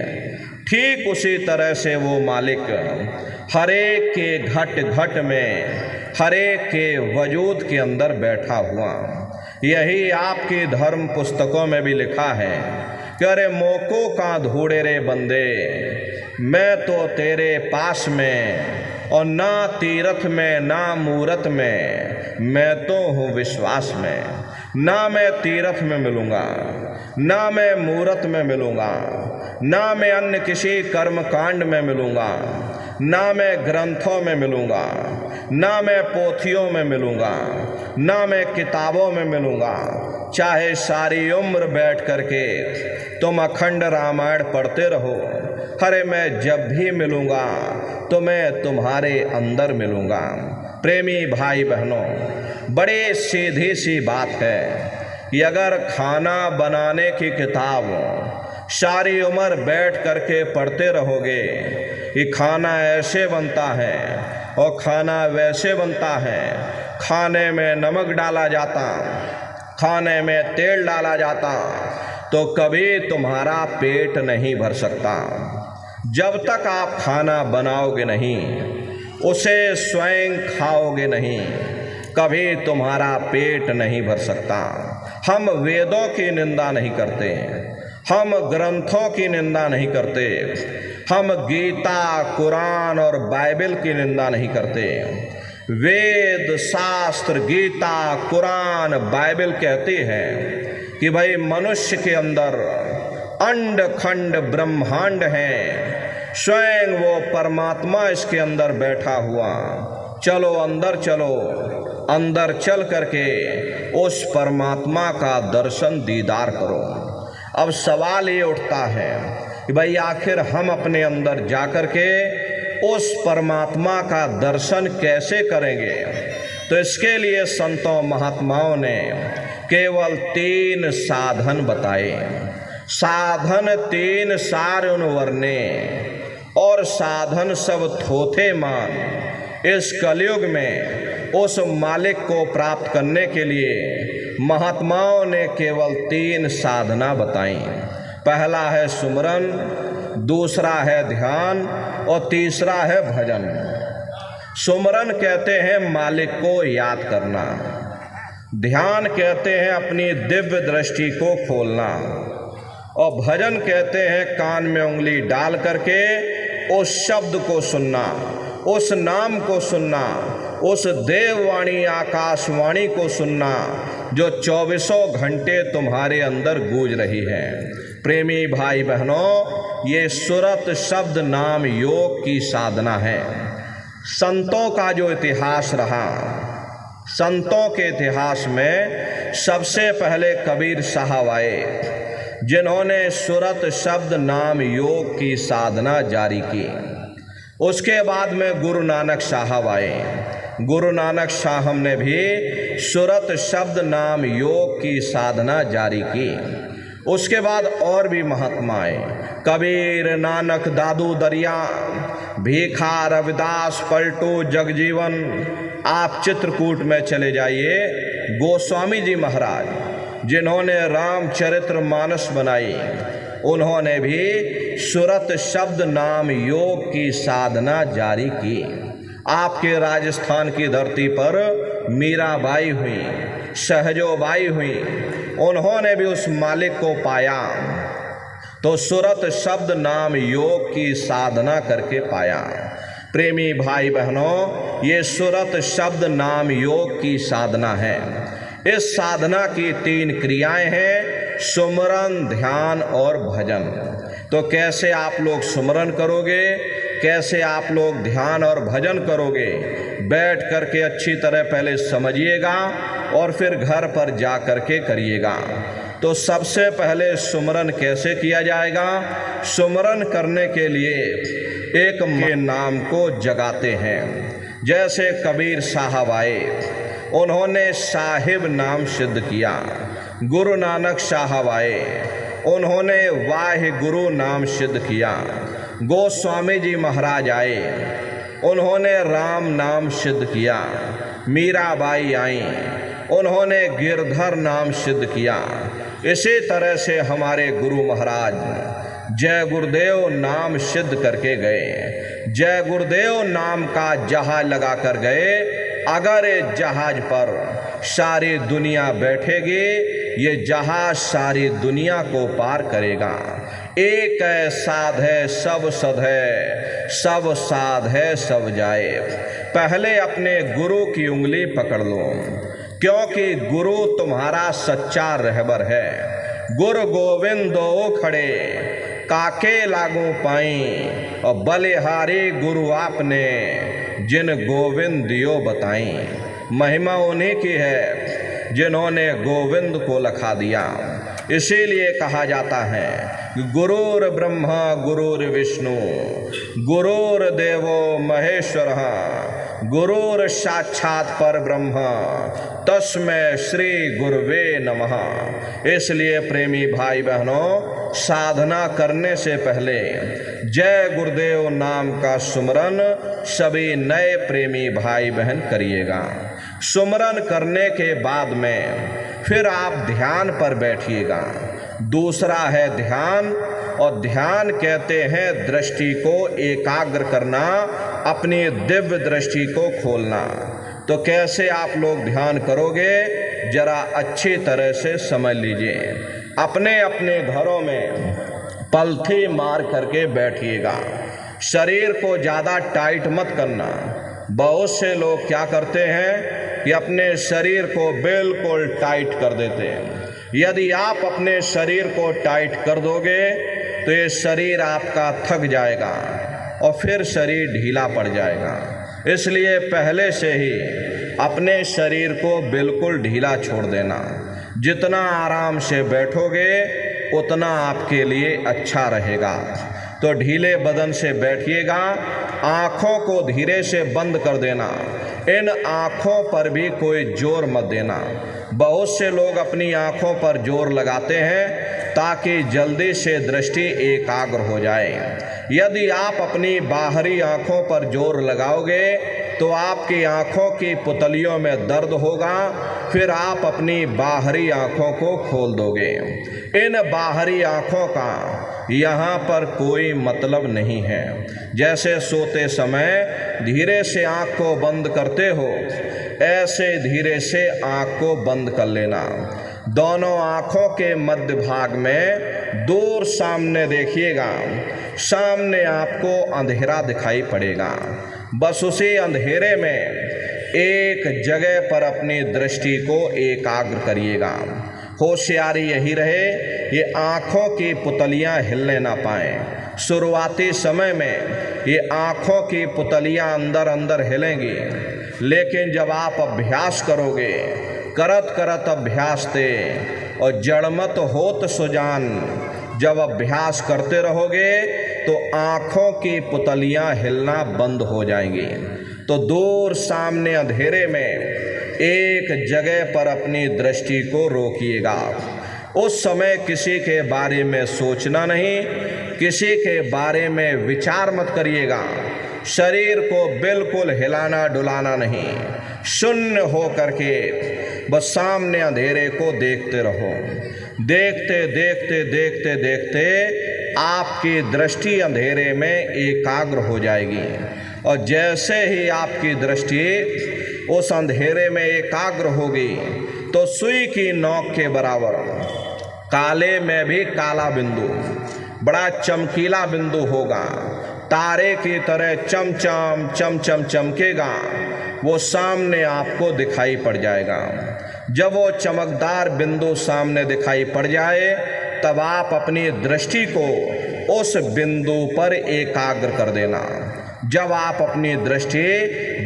ठीक उसी तरह से वो मालिक हरेक के घट घट में, हरेक के वजूद के अंदर बैठा हुआ। यही आपकी धर्म पुस्तकों में भी लिखा है कि अरे मोको का धूड़े रे बंदे, मैं तो तेरे पास में, और ना तीरथ में ना मूरत में, मैं तो हूँ विश्वास में। ना मैं तीरथ में मिलूँगा, ना मैं मूरत में मिलूँगा, ना मैं अन्य किसी कर्म कांड में मिलूँगा, ना मैं ग्रंथों में मिलूँगा, ना मैं पोथियों में मिलूँगा, ना मैं किताबों में मिलूँगा। चाहे सारी उम्र बैठ करके तुम अखंड रामायण पढ़ते रहो, अरे मैं जब भी मिलूँगा तो मैं तुम्हारे अंदर मिलूँगा। प्रेमी भाई बहनों, बड़े सीधी सी बात है कि अगर खाना बनाने की किताब सारी उम्र बैठ करके पढ़ते रहोगे कि खाना ऐसे बनता है और खाना वैसे बनता है, खाने में नमक डाला जाता, खाने में तेल डाला जाता, तो कभी तुम्हारा पेट नहीं भर सकता। जब तक आप खाना बनाओगे नहीं, उसे स्वयं खाओगे नहीं, कभी तुम्हारा पेट नहीं भर सकता। हम वेदों की निंदा नहीं करते, हम ग्रंथों की निंदा नहीं करते, हम गीता, कुरान और बाइबल की निंदा नहीं करते। वेद, शास्त्र, गीता, कुरान, बाइबल कहती हैं कि भाई मनुष्य के अंदर अंड खंड ब्रह्मांड है, स्वयं वो परमात्मा इसके अंदर बैठा हुआ। चलो अंदर चलो, अंदर चल करके उस परमात्मा का दर्शन दीदार करो। अब सवाल ये उठता है कि भाई आखिर हम अपने अंदर जाकर के उस परमात्मा का दर्शन कैसे करेंगे? तो इसके लिए संतों महात्माओं ने केवल 3 साधन बताए। साधन 3 सारुन वर्णे, और साधन सब थोथे मान। इस कलयुग में उस मालिक को प्राप्त करने के लिए महात्माओं ने केवल 3 साधना बताई। पहला है सुमरन, दूसरा है ध्यान और तीसरा है भजन। सुमरन कहते हैं मालिक को याद करना, ध्यान कहते हैं अपनी दिव्य दृष्टि को खोलना, और भजन कहते हैं कान में उंगली डाल करके उस शब्द को सुनना, उस नाम को सुनना, उस देववाणी आकाशवाणी को सुनना जो 24 घंटे तुम्हारे अंदर गूंज रही है। प्रेमी भाई बहनों, ये सुरत शब्द नाम योग की साधना है। संतों का जो इतिहास रहा, संतों के इतिहास में सबसे पहले कबीर साहब आए, जिन्होंने सुरत शब्द नाम योग की साधना जारी की। उसके बाद में गुरु नानक साहब आए। गुरु नानक साहब ने भी सुरत शब्द नाम योग की साधना जारी की। उसके बाद और भी महात्मा आए, कबीर, नानक, दादू दरिया, भीखा, रविदास, पलटू, जगजीवन। आप चित्रकूट में चले जाइए, गोस्वामी जी महाराज जिन्होंने रामचरित्र मानस बनाई, उन्होंने भी सुरत शब्द नाम योग की साधना जारी की। आपके राजस्थान की धरती पर मीराबाई हुई, सहजोबाई हुई, उन्होंने भी उस मालिक को पाया तो सुरत शब्द नाम योग की साधना करके पाया। प्रेमी भाई बहनों, ये सुरत शब्द नाम योग की साधना है। इस साधना की 3 क्रियाएं हैं, सुमरन, ध्यान और भजन। तो कैसे आप लोग सुमरन करोगे, कैसे आप लोग ध्यान और भजन करोगे, बैठ करके अच्छी तरह पहले समझिएगा और फिर घर पर जा करके करिएगा। तो सबसे पहले सुमरन कैसे किया जाएगा? सुमरन करने के लिए एक के नाम को जगाते हैं। जैसे कबीर साहब आए, उन्होंने साहिब नाम सिद्ध किया। गुरु नानक साहब आए, उन्होंने वाहे गुरु नाम सिद्ध किया। गोस्वामी जी महाराज आए, उन्होंने राम नाम सिद्ध किया। मीराबाई आई, उन्होंने गिरधर नाम सिद्ध किया। इसी तरह से हमारे गुरु महाराज जय गुरुदेव नाम सिद्ध करके गए। जय गुरुदेव नाम का जहाज लगा कर गए। अगर इस जहाज पर सारी दुनिया बैठेगी, ये जहाज सारी दुनिया को पार करेगा। एक है साध है सब सध है, सब साध है सब जाए। पहले अपने गुरु की उंगली पकड़ लो, क्योंकि गुरु तुम्हारा सच्चा रहबर है। गुरु गोविंदो खड़े काके लागू पाई, और बलिहारी गुरु आपने जिन गोविंद दियो बताई। महिमा उन्हीं की है जिन्होंने गोविंद को लखा दिया। इसीलिए कहा जाता है कि गुरुर ब्रह्मा गुरुर विष्णु गुरुर देवो महेश्वरः गुरुर साक्षात पर ब्रह्म तस्मै श्री गुरुवे नमः। इसलिए प्रेमी भाई बहनों, साधना करने से पहले जय गुरुदेव नाम का सुमरन सभी नए प्रेमी भाई बहन करिएगा। सुमरन करने के बाद में फिर आप ध्यान पर बैठिएगा। दूसरा है ध्यान, और ध्यान कहते हैं दृष्टि को एकाग्र करना, अपनी दिव्य दृष्टि को खोलना। तो कैसे आप लोग ध्यान करोगे? जरा अच्छी तरह से समझ लीजिए। अपने अपने घरों में पलथी मार करके बैठिएगा। शरीर को ज़्यादा टाइट मत करना। बहुत से लोग क्या करते हैं कि अपने शरीर को बिल्कुल टाइट कर देते हैं। यदि आप अपने शरीर को टाइट कर दोगे तो ये शरीर आपका थक जाएगा और फिर शरीर ढीला पड़ जाएगा। इसलिए पहले से ही अपने शरीर को बिल्कुल ढीला छोड़ देना। जितना आराम से बैठोगे उतना आपके लिए अच्छा रहेगा। तो ढीले बदन से बैठिएगा। आँखों को धीरे से बंद कर देना। इन आँखों पर भी कोई जोर मत देना। बहुत से लोग अपनी आँखों पर जोर लगाते हैं ताकि जल्दी से दृष्टि एकाग्र हो जाए। यदि आप अपनी बाहरी आँखों पर जोर लगाओगे तो आपकी आँखों की पुतलियों में दर्द होगा, फिर आप अपनी बाहरी आँखों को खोल दोगे। इन बाहरी आँखों का यहाँ पर कोई मतलब नहीं है। जैसे सोते समय धीरे से आँख को बंद करते हो, ऐसे धीरे से आँख को बंद कर लेना। दोनों आँखों के मध्य भाग में दूर सामने देखिएगा। सामने आपको अंधेरा दिखाई पड़ेगा। बस उसी अंधेरे में एक जगह पर अपनी दृष्टि को एकाग्र करिएगा। होशियारी यही रहे ये आँखों की पुतलियाँ हिलने ना पाएं। शुरुआती समय में ये आँखों की पुतलियाँ अंदर अंदर हिलेंगी, लेकिन जब आप अभ्यास करोगे, करत करत अभ्यास ते और जड़मत होत सुजान, जब अभ्यास करते रहोगे तो आँखों की पुतलियाँ हिलना बंद हो जाएंगी। तो दूर सामने अंधेरे में एक जगह पर अपनी दृष्टि को रोकिएगा। उस समय किसी के बारे में सोचना नहीं, किसी के बारे में विचार मत करिएगा। शरीर को बिल्कुल हिलाना डुलाना नहीं, शून्य हो करके बस सामने अंधेरे को देखते रहो। देखते देखते देखते देखते आपकी दृष्टि अंधेरे में एकाग्र हो जाएगी। और जैसे ही आपकी दृष्टि उस अंधेरे में एकाग्र होगी तो सुई की नोक के बराबर काले में भी काला बिंदु, बड़ा चमकीला बिंदु होगा। तारे की तरह चमचम चमचम चमकेगा, वो सामने आपको दिखाई पड़ जाएगा। जब वो चमकदार बिंदु सामने दिखाई पड़ जाए तब आप अपनी दृष्टि को उस बिंदु पर एकाग्र कर देना। जब आप अपनी दृष्टि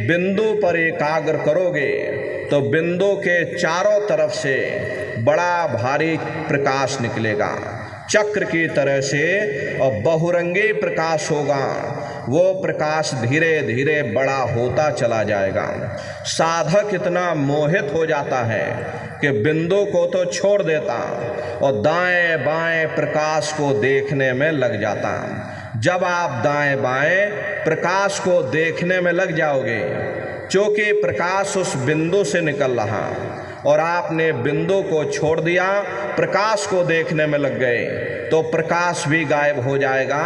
बिंदु पर एकाग्र करोगे तो बिंदु के चारों तरफ से बड़ा भारी प्रकाश निकलेगा, चक्र की तरह से, और बहुरंगी प्रकाश होगा। वो प्रकाश धीरे धीरे बड़ा होता चला जाएगा। साधक इतना मोहित हो जाता है कि बिंदु को तो छोड़ देता और दाएं बाएं प्रकाश को देखने में लग जाता। जब आप दाएं बाएं प्रकाश को देखने में लग जाओगे, क्योंकि प्रकाश उस बिंदु से निकल रहा और आपने बिंदु को छोड़ दिया, प्रकाश को देखने में लग गए, तो प्रकाश भी गायब हो जाएगा,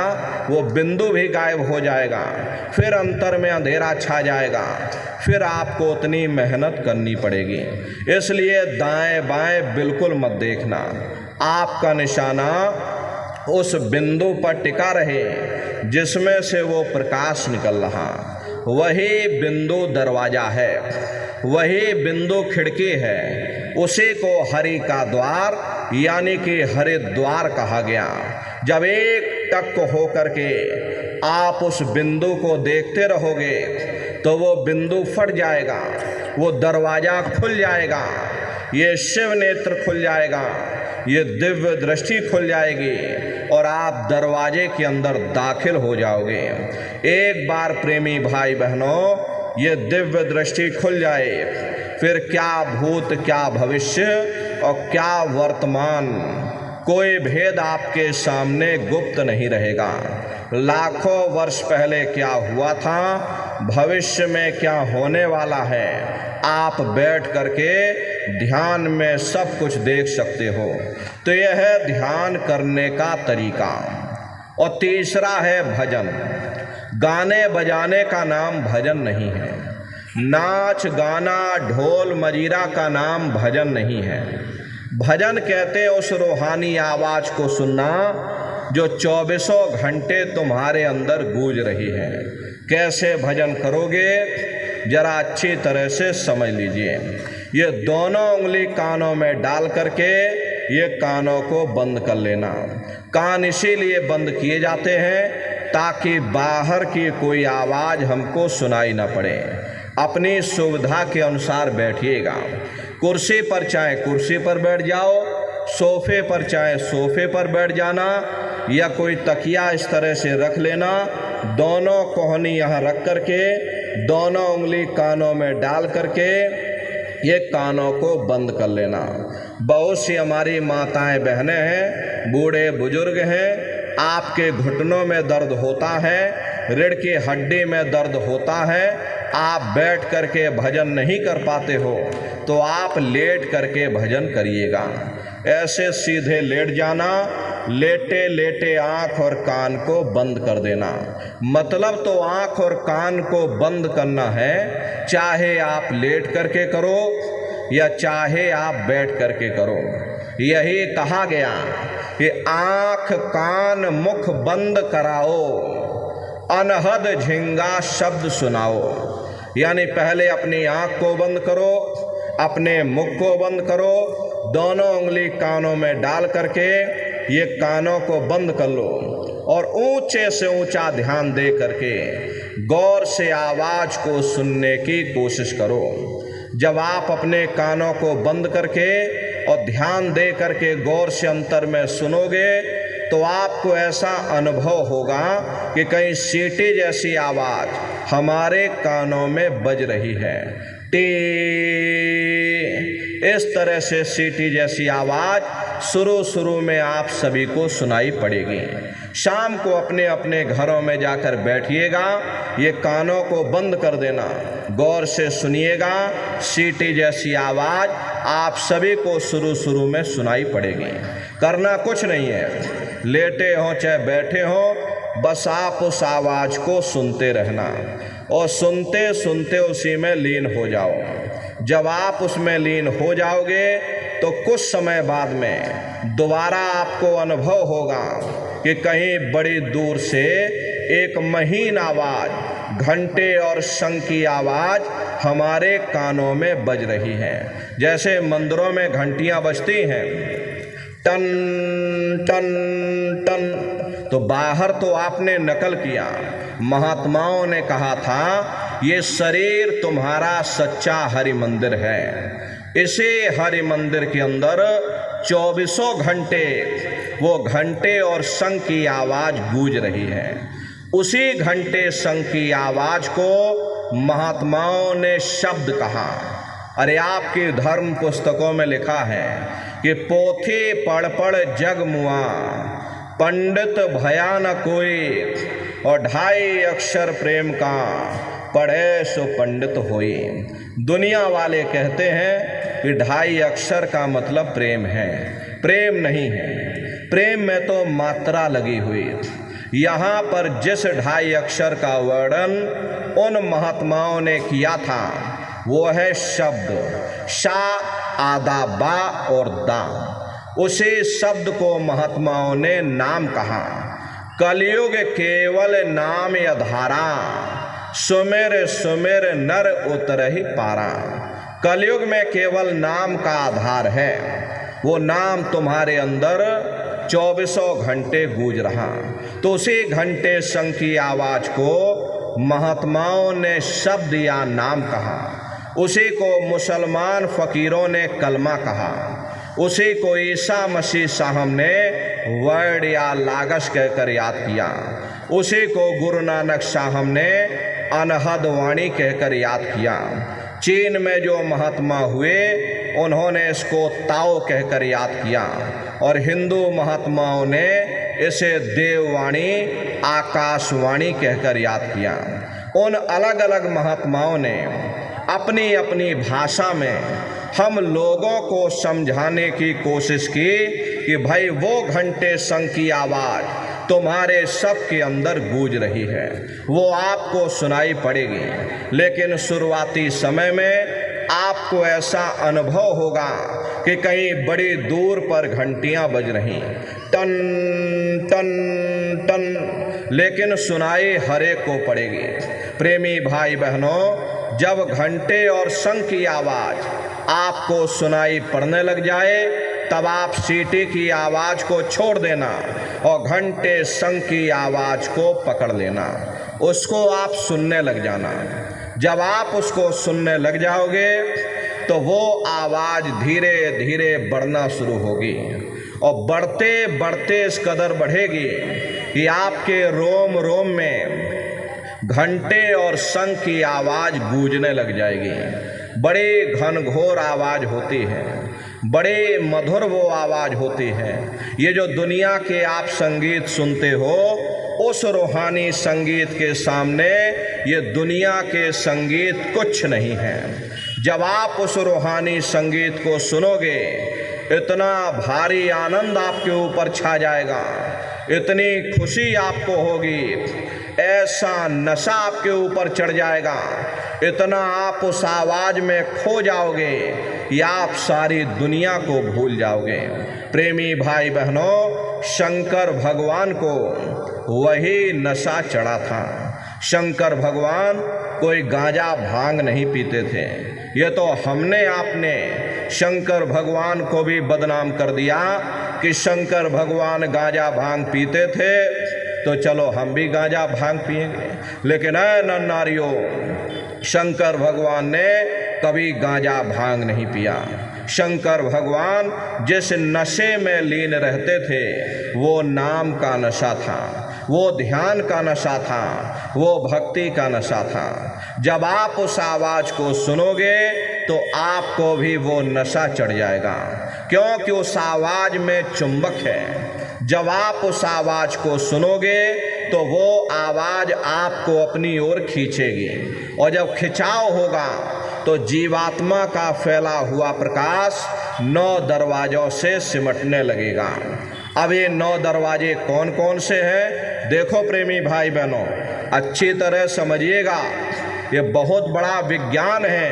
वो बिंदु भी गायब हो जाएगा, फिर अंतर में अंधेरा छा जाएगा, फिर आपको उतनी मेहनत करनी पड़ेगी। इसलिए दाएं बाएं बिल्कुल मत देखना। आपका निशाना उस बिंदु पर टिका रहे जिसमें से वो प्रकाश निकल रहा। वही बिंदु दरवाजा है, वही बिंदु खिड़की है। उसी को हरि का द्वार यानी कि हरिद्वार कहा गया। जब एक टक हो करके आप उस बिंदु को देखते रहोगे तो वो बिंदु फट जाएगा, वो दरवाजा खुल जाएगा, ये शिव नेत्र खुल जाएगा, ये दिव्य दृष्टि खुल जाएगी और आप दरवाजे के अंदर दाखिल हो जाओगे। एक बार प्रेमी भाई बहनों ये दिव्य दृष्टि खुल जाए, फिर क्या भूत क्या भविष्य और क्या वर्तमान, कोई भेद आपके सामने गुप्त नहीं रहेगा। लाखों वर्ष पहले क्या हुआ था, भविष्य में क्या होने वाला है, आप बैठ करके ध्यान में सब कुछ देख सकते हो। तो यह है ध्यान करने का तरीका। और तीसरा है भजन। गाने बजाने का नाम भजन नहीं है। नाच गाना ढोल मजीरा का नाम भजन नहीं है। भजन कहते उस रूहानी आवाज़ को सुनना जो 24 घंटे तुम्हारे अंदर गूंज रही है। कैसे भजन करोगे जरा अच्छी तरह से समझ लीजिए। ये दोनों उंगली कानों में डाल करके ये कानों को बंद कर लेना। कान इसीलिए बंद किए जाते हैं ताकि बाहर की कोई आवाज़ हमको सुनाई न पड़े। अपनी सुविधा के अनुसार बैठिएगा। कुर्सी पर चाहे कुर्सी पर बैठ जाओ, सोफे पर चाहे सोफे पर बैठ जाना, या कोई तकिया इस तरह से रख लेना। दोनों कोहनी यहाँ रख करके दोनों उंगली कानों में डाल करके ये कानों को बंद कर लेना। बहुत सी हमारी माताएं बहनें हैं, बूढ़े बुजुर्ग हैं, आपके घुटनों में दर्द होता है, रीढ़ की हड्डी में दर्द होता है, आप बैठ करके भजन नहीं कर पाते हो तो आप लेट करके भजन करिएगा। ऐसे सीधे लेट जाना, लेटे लेटे आँख और कान को बंद कर देना। मतलब तो आँख और कान को बंद करना है, चाहे आप लेट करके करो या चाहे आप बैठ करके करो। यही कहा गया कि आँख कान मुख बंद कराओ, अनहद झिंगा शब्द सुनाओ। यानी पहले अपनी आँख को बंद करो, अपने मुख को बंद करो, दोनों उंगली कानों में डाल करके ये कानों को बंद कर लो और ऊंचे से ऊंचा ध्यान दे करके गौर से आवाज़ को सुनने की कोशिश करो। जब आप अपने कानों को बंद करके और ध्यान दे करके गौर से अंतर में सुनोगे तो आपको ऐसा अनुभव होगा कि कहीं सीटी जैसी आवाज़ हमारे कानों में बज रही है। टी, इस तरह से सीटी जैसी आवाज़ शुरू में आप सभी को सुनाई पड़ेगी। शाम को अपने अपने घरों में जाकर बैठिएगा, ये कानों को बंद कर देना, गौर से सुनिएगा। सीटी जैसी आवाज़ आप सभी को शुरू में सुनाई पड़ेगी। करना कुछ नहीं है, लेटे हो चाहे बैठे हो, बस आप उस आवाज़ को सुनते रहना और सुनते सुनते उसी में लीन हो जाओ। जब आप उसमें लीन हो जाओगे तो कुछ समय बाद में दोबारा आपको अनुभव होगा कि कहीं बड़ी दूर से एक महीन आवाज़, घंटे और शंख की आवाज़ हमारे कानों में बज रही है। जैसे मंदिरों में घंटियाँ बजती हैं, टन टन टन, तो बाहर तो आपने नकल किया। महात्माओं ने कहा था ये शरीर तुम्हारा सच्चा हरि मंदिर है। इसी हरि मंदिर के अंदर 24 घंटे वो घंटे और शंख की आवाज़ गूंज रही है। उसी घंटे शंख की आवाज़ को महात्माओं ने शब्द कहा। अरे आपकी धर्म पुस्तकों में लिखा है कि पोथी पढ़ पढ़ जग मुआ, पंडित भया न कोई, और 2.5 अक्षर प्रेम का, पढ़े सो पंडित होई। दुनिया वाले कहते हैं कि 2.5 अक्षर का मतलब प्रेम है। प्रेम नहीं है, प्रेम में तो मात्रा लगी हुई। यहाँ पर जिस 2.5 अक्षर का वर्णन उन महात्माओं ने किया था वो है शब्द शा, आदा, बा और दा। उसी शब्द को महात्माओं ने नाम कहा। कलयुग केवल नाम अधारा, सुमेर सुमेर नर उतरहि पारा। कलयुग में केवल नाम का आधार है। वो नाम तुम्हारे अंदर 24 घंटे गूंज रहा। तो उसी घंटे शंख की आवाज़ को महात्माओं ने शब्द या नाम कहा। उसी को मुसलमान फ़कीरों ने कलमा कहा। उसी को ईसा मसीह साहब ने वर्ड या लागश कहकर याद किया। उसी को गुरु नानक साहब ने अनहद वाणी कहकर याद किया। चीन में जो महात्मा हुए उन्होंने इसको ताओ कहकर याद किया और हिंदू महात्माओं ने इसे देववाणी, आकाशवाणी कहकर याद किया। उन अलग अलग महात्माओं ने अपनी अपनी भाषा में हम लोगों को समझाने की कोशिश की कि भाई वो घंटे शंख की आवाज़ तुम्हारे सबके अंदर गूंज रही है, वो आपको सुनाई पड़ेगी। लेकिन शुरुआती समय में आपको ऐसा अनुभव होगा कि कहीं बड़ी दूर पर घंटियां बज रही, टन टन टन, लेकिन सुनाई हर एक को पड़ेगी। प्रेमी भाई बहनों, जब घंटे और शंख की आवाज़ आपको सुनाई पड़ने लग जाए, तब आप सीटी की आवाज़ को छोड़ देना और घंटे शंख की आवाज़ को पकड़ लेना, उसको आप सुनने लग जाना। जब आप उसको सुनने लग जाओगे तो वो आवाज़ धीरे धीरे बढ़ना शुरू होगी और बढ़ते बढ़ते इस कदर बढ़ेगी कि आपके रोम रोम में घंटे और शंख की आवाज़ गूंजने लग जाएगी। बड़ी घनघोर आवाज़ होती है, बड़े मधुर वो आवाज़ होती है। ये जो दुनिया के आप संगीत सुनते हो, उस रूहानी संगीत के सामने ये दुनिया के संगीत कुछ नहीं है। जब आप उस रूहानी संगीत को सुनोगे, इतना भारी आनंद आपके ऊपर छा जाएगा, इतनी खुशी आपको होगी, ऐसा नशा आपके ऊपर चढ़ जाएगा, इतना आप उस आवाज़ में खो जाओगे कि आप सारी दुनिया को भूल जाओगे। प्रेमी भाई बहनों, शंकर भगवान को वही नशा चढ़ा था। शंकर भगवान कोई गांजा भांग नहीं पीते थे। ये तो हमने आपने शंकर भगवान को भी बदनाम कर दिया कि शंकर भगवान गांजा भांग पीते थे, तो चलो हम भी गांजा भांग पिएंगे। लेकिन नर नारियों, शंकर भगवान ने कभी गांजा भांग नहीं पिया। शंकर भगवान जिस नशे में लीन रहते थे, वो नाम का नशा था, वो ध्यान का नशा था, वो भक्ति का नशा था। जब आप उस आवाज़ को सुनोगे तो आपको भी वो नशा चढ़ जाएगा, क्योंकि उस आवाज़ में चुंबक है। जब आप उस आवाज़ को सुनोगे तो वो आवाज़ आपको अपनी ओर खींचेगी, और जब खिंचाव होगा तो जीवात्मा का फैला हुआ प्रकाश 9 दरवाज़ों से सिमटने लगेगा। अब ये 9 दरवाजे कौन कौन से हैं? देखो प्रेमी भाई बहनों, अच्छी तरह समझिएगा, ये बहुत बड़ा विज्ञान है।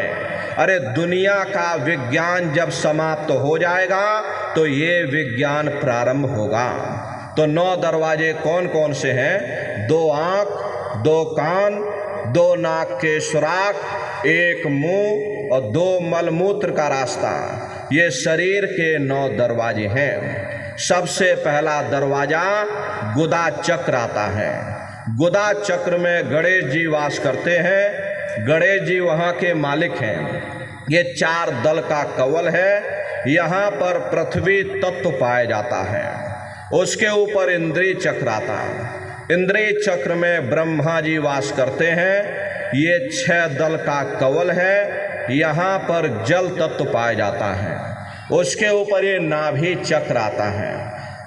अरे दुनिया का विज्ञान जब समाप्त हो जाएगा तो ये विज्ञान प्रारंभ होगा। तो 9 दरवाजे कौन कौन से हैं? 2 आँख, 2 कान, 2 नाक के सुराख, 1 मुंह और 2 मलमूत्र का रास्ता, ये शरीर के 9 दरवाजे हैं। सबसे पहला दरवाजा गुदा चक्र आता है। गुदा चक्र में गणेश जी वास करते हैं। गणेश जी वहाँ के मालिक हैं। ये 4 दल का कवल है। यहाँ पर पृथ्वी तत्व पाया जाता है। उसके ऊपर इंद्रिय चक्र आता है। इंद्रिय चक्र में ब्रह्मा जी वास करते हैं। ये 6 दल का कवल है। यहाँ पर जल तत्व पाया जाता है। उसके ऊपर ये नाभि चक्र आता है।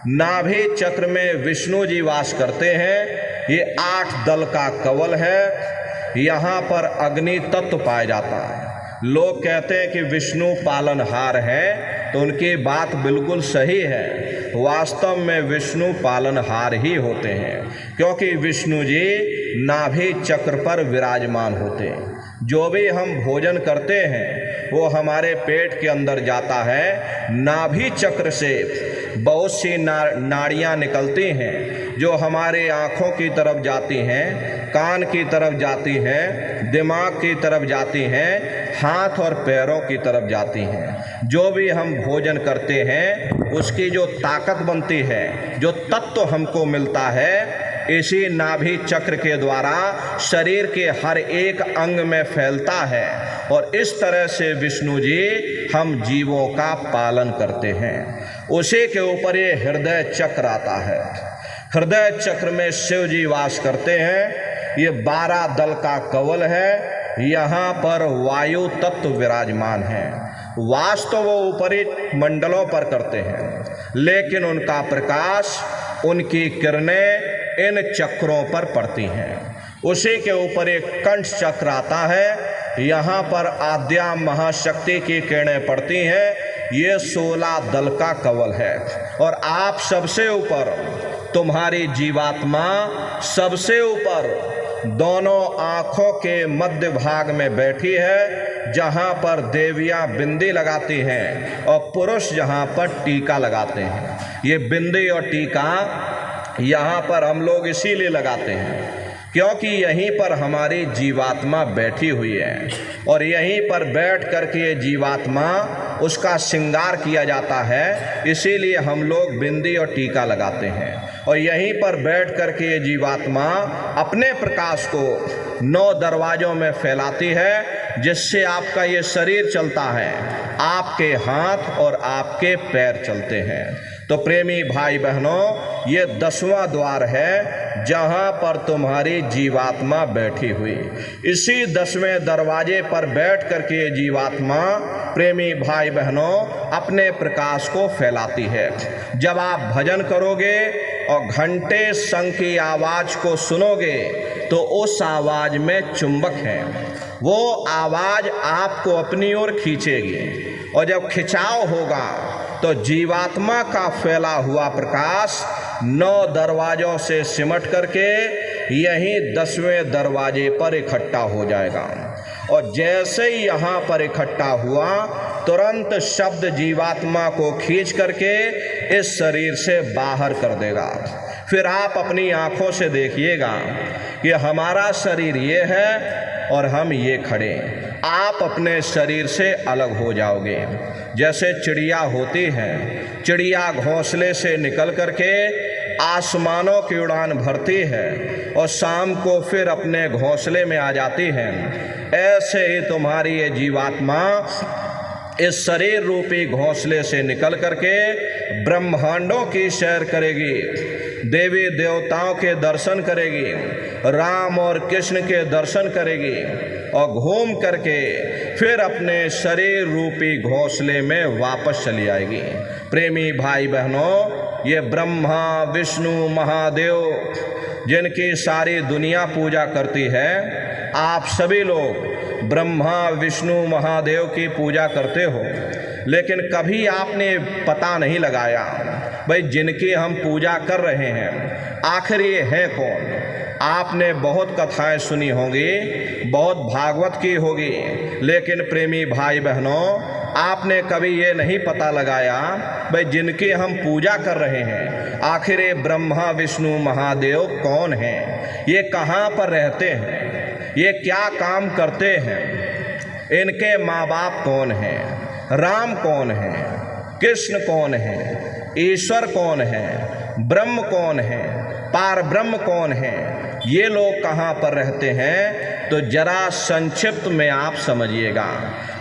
नाभि चक्र में विष्णु जी वास करते हैं। ये 8 दल का कवल है। यहाँ पर अग्नि तत्व पाया जाता है। लोग कहते हैं कि विष्णु पालनहार हैं, तो उनकी बात बिल्कुल सही है। वास्तव में विष्णु पालनहार ही होते हैं, क्योंकि विष्णु जी नाभि चक्र पर विराजमान होते हैं। जो भी हम भोजन करते हैं वो हमारे पेट के अंदर जाता है। नाभि चक्र से बहुत सी नाड़ियाँ निकलती हैं, जो हमारे आँखों की तरफ जाती हैं, कान की तरफ जाती हैं, दिमाग की तरफ जाती हैं, हाथ और पैरों की तरफ जाती हैं। जो भी हम भोजन करते हैं उसकी जो ताकत बनती है, जो तत्व हमको मिलता है, इसी नाभि चक्र के द्वारा शरीर के हर एक अंग में फैलता है। और इस तरह से विष्णु जी हम जीवों का पालन करते हैं। उसी के ऊपर ये हृदय चक्र आता है। हृदय चक्र में शिव जी वास करते हैं। ये 12 दल का कवल है। यहाँ पर वायु तत्व विराजमान है। वास तो वो ऊपरी मंडलों पर करते हैं, लेकिन उनका प्रकाश, उनकी किरणें इन चक्रों पर पड़ती हैं। उसी के ऊपर एक कंठ चक्र आता है। यहाँ पर आद्या महाशक्ति की किरणें पड़ती हैं। ये 16 दल का कवल है। और आप सबसे ऊपर तुम्हारी जीवात्मा सबसे ऊपर दोनों आँखों के मध्य भाग में बैठी है, जहाँ पर देवियाँ बिंदी लगाती हैं और पुरुष जहाँ पर टीका लगाते हैं। ये बिंदी और टीका यहाँ पर हम लोग इसीलिए लगाते हैं क्योंकि यहीं पर हमारी जीवात्मा बैठी हुई है और यहीं पर बैठ करके ये जीवात्मा उसका श्रृंगार किया जाता है, इसीलिए हम लोग बिंदी और टीका लगाते हैं। और यहीं पर बैठ करके ये जीवात्मा अपने प्रकाश को 9 दरवाज़ों में फैलाती है, जिससे आपका ये शरीर चलता है, आपके हाथ और आपके पैर चलते हैं। तो प्रेमी भाई बहनों, ये 10वां द्वार है जहाँ पर तुम्हारी जीवात्मा बैठी हुई। इसी 10वें दरवाजे पर बैठ करके ये जीवात्मा प्रेमी भाई बहनों अपने प्रकाश को फैलाती है। जब आप भजन करोगे और घंटे शंख की आवाज़ को सुनोगे तो उस आवाज़ में चुंबक है, वो आवाज़ आपको अपनी ओर खींचेगी और जब खिंचाव होगा तो जीवात्मा का फैला हुआ प्रकाश 9 दरवाज़ों से सिमट करके यहीं 10वें दरवाजे पर इकट्ठा हो जाएगा। और जैसे ही यहाँ पर इकट्ठा हुआ, तुरंत शब्द जीवात्मा को खींच करके इस शरीर से बाहर कर देगा। फिर आप अपनी आँखों से देखिएगा कि हमारा शरीर ये है और हम ये खड़े। आप अपने शरीर से अलग हो जाओगे। जैसे चिड़िया होती है, चिड़िया घोंसले से निकल करके आसमानों की उड़ान भरती है और शाम को फिर अपने घोंसले में आ जाती है, ऐसे ही तुम्हारी ये जीवात्मा इस शरीर रूपी घोंसले से निकल करके ब्रह्मांडों की सैर करेगी, देवी देवताओं के दर्शन करेगी, राम और कृष्ण के दर्शन करेगी और घूम करके फिर अपने शरीर रूपी घोंसले में वापस चली आएगी। प्रेमी भाई बहनों, ये ब्रह्मा विष्णु महादेव जिनकी सारी दुनिया पूजा करती है, आप सभी लोग ब्रह्मा विष्णु महादेव की पूजा करते हो, लेकिन कभी आपने पता नहीं लगाया भाई जिनकी हम पूजा कर रहे हैं आखिर ये हैं कौन। आपने बहुत कथाएं सुनी होंगी, बहुत भागवत की होगी, लेकिन प्रेमी भाई बहनों, आपने कभी ये नहीं पता लगाया भाई जिनकी हम पूजा कर रहे हैं आखिर ये ब्रह्मा विष्णु महादेव कौन हैं, ये कहाँ पर रहते हैं, ये क्या काम करते हैं, इनके माँ बाप कौन हैं, राम कौन है, कृष्ण कौन है, ईश्वर कौन है, ब्रह्म कौन है, पार ब्रह्म कौन है, ये लोग कहाँ पर रहते हैं, तो जरा संक्षिप्त में आप समझिएगा,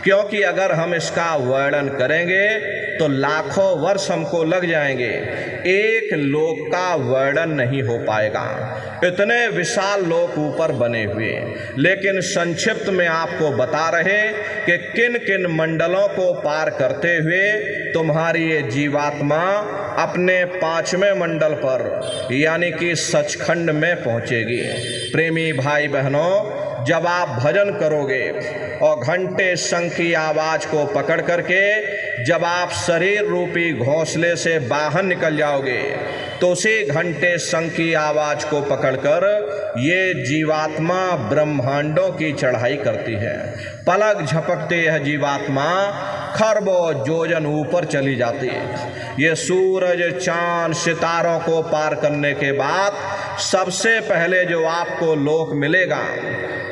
क्योंकि अगर हम इसका वर्णन करेंगे तो लाखों वर्ष हमको लग जाएंगे, एक लोक का वर्णन नहीं हो पाएगा, इतने विशाल लोक ऊपर बने हुए। लेकिन संक्षिप्त में आपको बता रहे कि किन किन मंडलों को पार करते हुए तुम्हारी ये जीवात्मा अपने 5वें मंडल पर यानी कि सचखंड में पहुँचेगी। प्रेमी भाई बहनों, जब आप भजन करोगे और घंटे शंख की आवाज़ को पकड़ करके जब आप शरीर रूपी घोंसले से बाहर निकल जाओगे तो उसी घंटे शंख की आवाज़ को पकड़कर ये जीवात्मा ब्रह्मांडों की चढ़ाई करती है। पलक झपकते यह जीवात्मा खरबों योजन ऊपर चली जाती है। ये सूरज चांद सितारों को पार करने के बाद सबसे पहले जो आपको लोक मिलेगा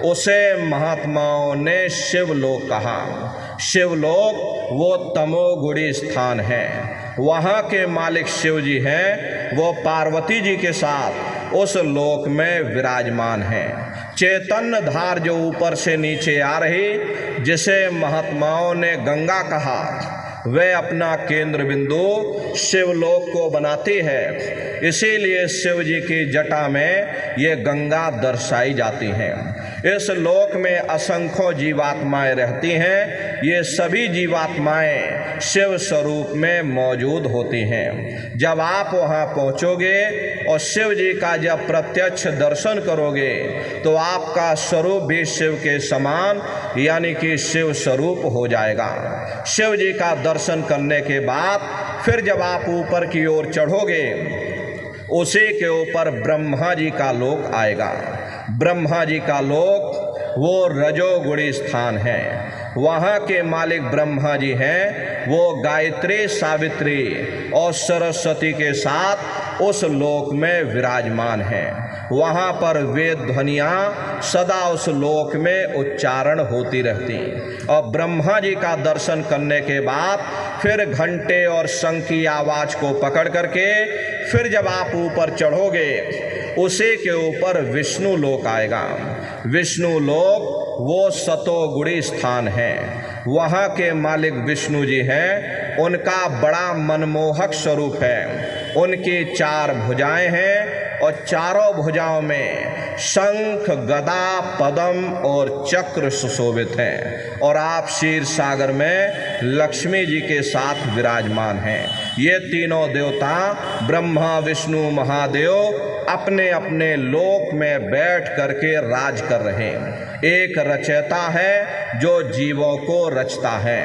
उसे महात्माओं ने शिवलोक कहा। शिवलोक वो तमोगुणी स्थान है, वहाँ के मालिक शिव जी हैं, वो पार्वती जी के साथ उस लोक में विराजमान हैं। चैतन्य धार जो ऊपर से नीचे आ रही, जिसे महात्माओं ने गंगा कहा, वह अपना केंद्र बिंदु शिवलोक को बनाती है। इसीलिए शिव जी की जटा में ये गंगा दर्शाई जाती हैं। इस लोक में असंख्यों जीवात्माएं रहती हैं। ये सभी जीवात्माएं शिव स्वरूप में मौजूद होती हैं। जब आप वहाँ पहुँचोगे और शिव जी का जब प्रत्यक्ष दर्शन करोगे तो आपका स्वरूप भी शिव के समान यानी कि शिव स्वरूप हो जाएगा। शिव जी का दर्शन करने के बाद फिर जब आप ऊपर की ओर चढ़ोगे, उसी के ऊपर ब्रह्मा जी का लोक आएगा। ब्रह्मा जी का लोक वो रजोगुणी स्थान है। वहाँ के मालिक ब्रह्मा जी हैं। वो गायत्री, सावित्री और सरस्वती के साथ उस लोक में विराजमान हैं। वहाँ पर वेद ध्वनियाँ सदा उस लोक में उच्चारण होती रहती। और ब्रह्मा जी का दर्शन करने के बाद फिर घंटे और शंख की आवाज़ को पकड़ करके फिर जब आप ऊपर चढ़ोगे, उसी के ऊपर विष्णु लोक आएगा। विष्णु लोक वो सतोगुणी स्थान है। वहाँ के मालिक विष्णु जी हैं। उनका बड़ा मनमोहक स्वरूप है। उनकी 4 भुजाएं हैं और चारों भुजाओं में शंख, गदा, पद्म और चक्र सुशोभित हैं। और आप क्षीर सागर में लक्ष्मी जी के साथ विराजमान हैं। ये तीनों देवता ब्रह्मा, विष्णु, महादेव अपने अपने लोक में बैठ करके राज कर रहे हैं। एक रचयिता है जो जीवों को रचता है,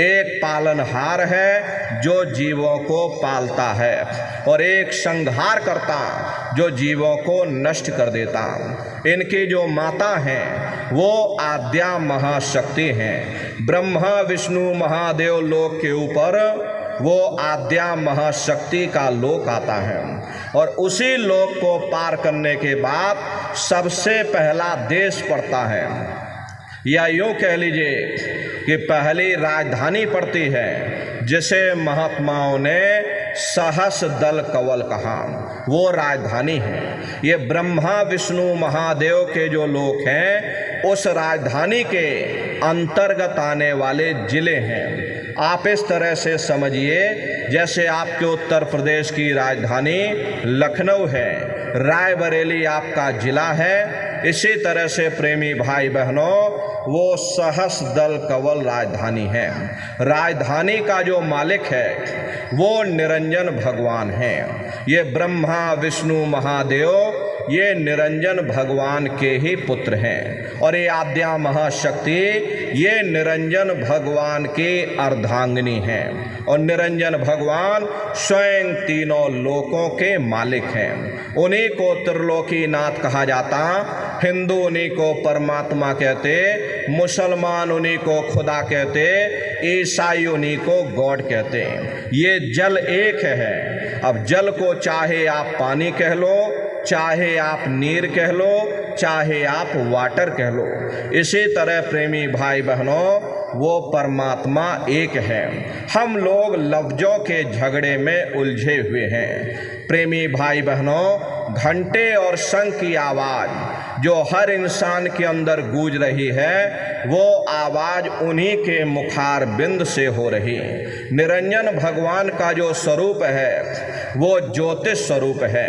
एक पालनहार है जो जीवों को पालता है, और एक संहार करता जो जीवों को नष्ट कर देता। इनकी जो माता हैं वो आद्या महाशक्ति हैं। ब्रह्मा, विष्णु, महादेव लोक के ऊपर वो आद्या महाशक्ति का लोक आता है। और उसी लोक को पार करने के बाद सबसे पहला देश पड़ता है, या यूँ कह लीजिए कि पहली राजधानी पड़ती है, जिसे महात्माओं ने सहस दल कवल कहा। वो राजधानी है। ये ब्रह्मा, विष्णु, महादेव के जो लोक हैं उस राजधानी के अंतर्गत आने वाले जिले हैं। आप इस तरह से समझिए जैसे आपके उत्तर प्रदेश की राजधानी लखनऊ है, रायबरेली आपका जिला है। इसी तरह से प्रेमी भाई बहनों, वो सहस दल कवल राजधानी है। राजधानी का जो मालिक है वो निरंजन भगवान है। ये ब्रह्मा, विष्णु, महादेव ये निरंजन भगवान के ही पुत्र हैं। और ये आद्या महाशक्ति ये निरंजन भगवान की अर्धांगिनी हैं। और निरंजन भगवान स्वयं तीनों लोकों के मालिक हैं। उन्हीं को त्रिलोकीनाथ कहा जाता। हिंदू उन्हीं को परमात्मा कहते, मुसलमान उन्हीं को खुदा कहते, ईसाई उन्हीं को गॉड कहते। ये जल एक है। अब जल को चाहे आप पानी कह लो, चाहे आप नीर कह लो, चाहे आप वाटर कह लो। इसी तरह प्रेमी भाई बहनों, वो परमात्मा एक है। हम लोग लफ्जों के झगड़े में उलझे हुए हैं। प्रेमी भाई बहनों, घंटे और शंख की आवाज़ जो हर इंसान के अंदर गूंज रही है, वो आवाज़ उन्हीं के मुखार बिंद से हो रही है। निरंजन भगवान का जो स्वरूप है वो ज्योतिष स्वरूप है।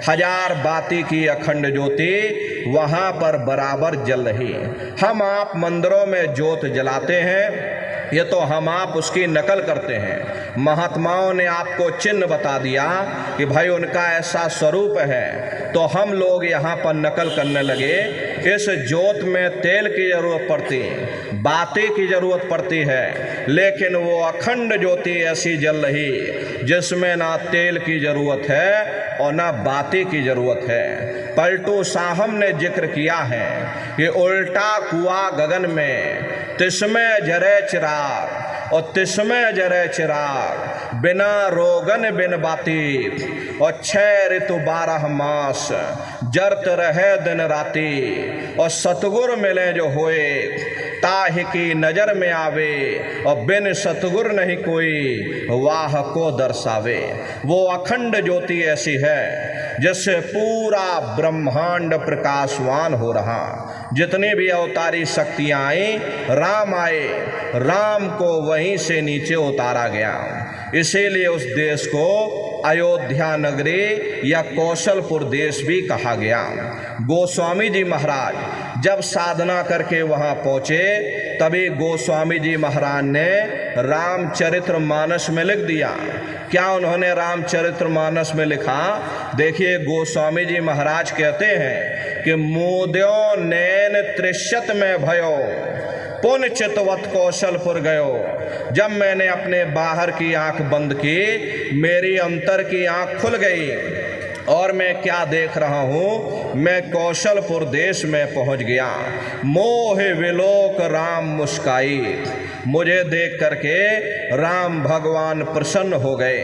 1000 बाती की अखंड ज्योति वहाँ पर बराबर जल रही है। हम आप मंदिरों में ज्योत जलाते हैं, ये तो हम आप उसकी नकल करते हैं। महात्माओं ने आपको चिन्ह बता दिया कि भाई उनका ऐसा स्वरूप है, तो हम लोग यहाँ पर नकल करने लगे। इस ज्योत में तेल की जरूरत पड़ती है, बाती की जरूरत पड़ती है, लेकिन वो अखंड ज्योति ऐसी जल रही जिसमें ना तेल की जरूरत है और ना बाती की जरूरत है। पलटू साहब ने जिक्र किया है कि उल्टा कुआं गगन में तिसमें जरे चिराग, और तिसमें जरे चिराग, बिना रोगन बिन बाती, और 6 ऋतु 12 मास जरत रहे दिन राती। और सतगुर मिले जो होए ताहि की नजर में आवे, और बिन सतगुर नहीं कोई वाह को दर्शावे। वो अखंड ज्योति ऐसी है जिससे पूरा ब्रह्मांड प्रकाशवान हो रहा। जितनी भी अवतारी शक्तियाँ आई, राम आए, राम को वहीं से नीचे उतारा गया। इसीलिए उस देश को अयोध्या नगरी या कौशलपुर देश भी कहा गया। गोस्वामी जी महाराज जब साधना करके वहाँ पहुँचे, तभी गोस्वामी जी महाराज ने रामचरितमानस में लिख दिया। क्या उन्होंने रामचरितमानस में लिखा? देखिए, गोस्वामी जी महाराज कहते हैं कि मोद्यो नैन त्रिशत में भयो, पुन चितवत कौशलपुर गयो। जब मैंने अपने बाहर की आंख बंद की, मेरी अंतर की आंख खुल गई और मैं क्या देख रहा हूँ, मैं कौशलपुर देश में पहुँच गया। मोह विलोक राम मुस्काई, मुझे देख करके राम भगवान प्रसन्न हो गए।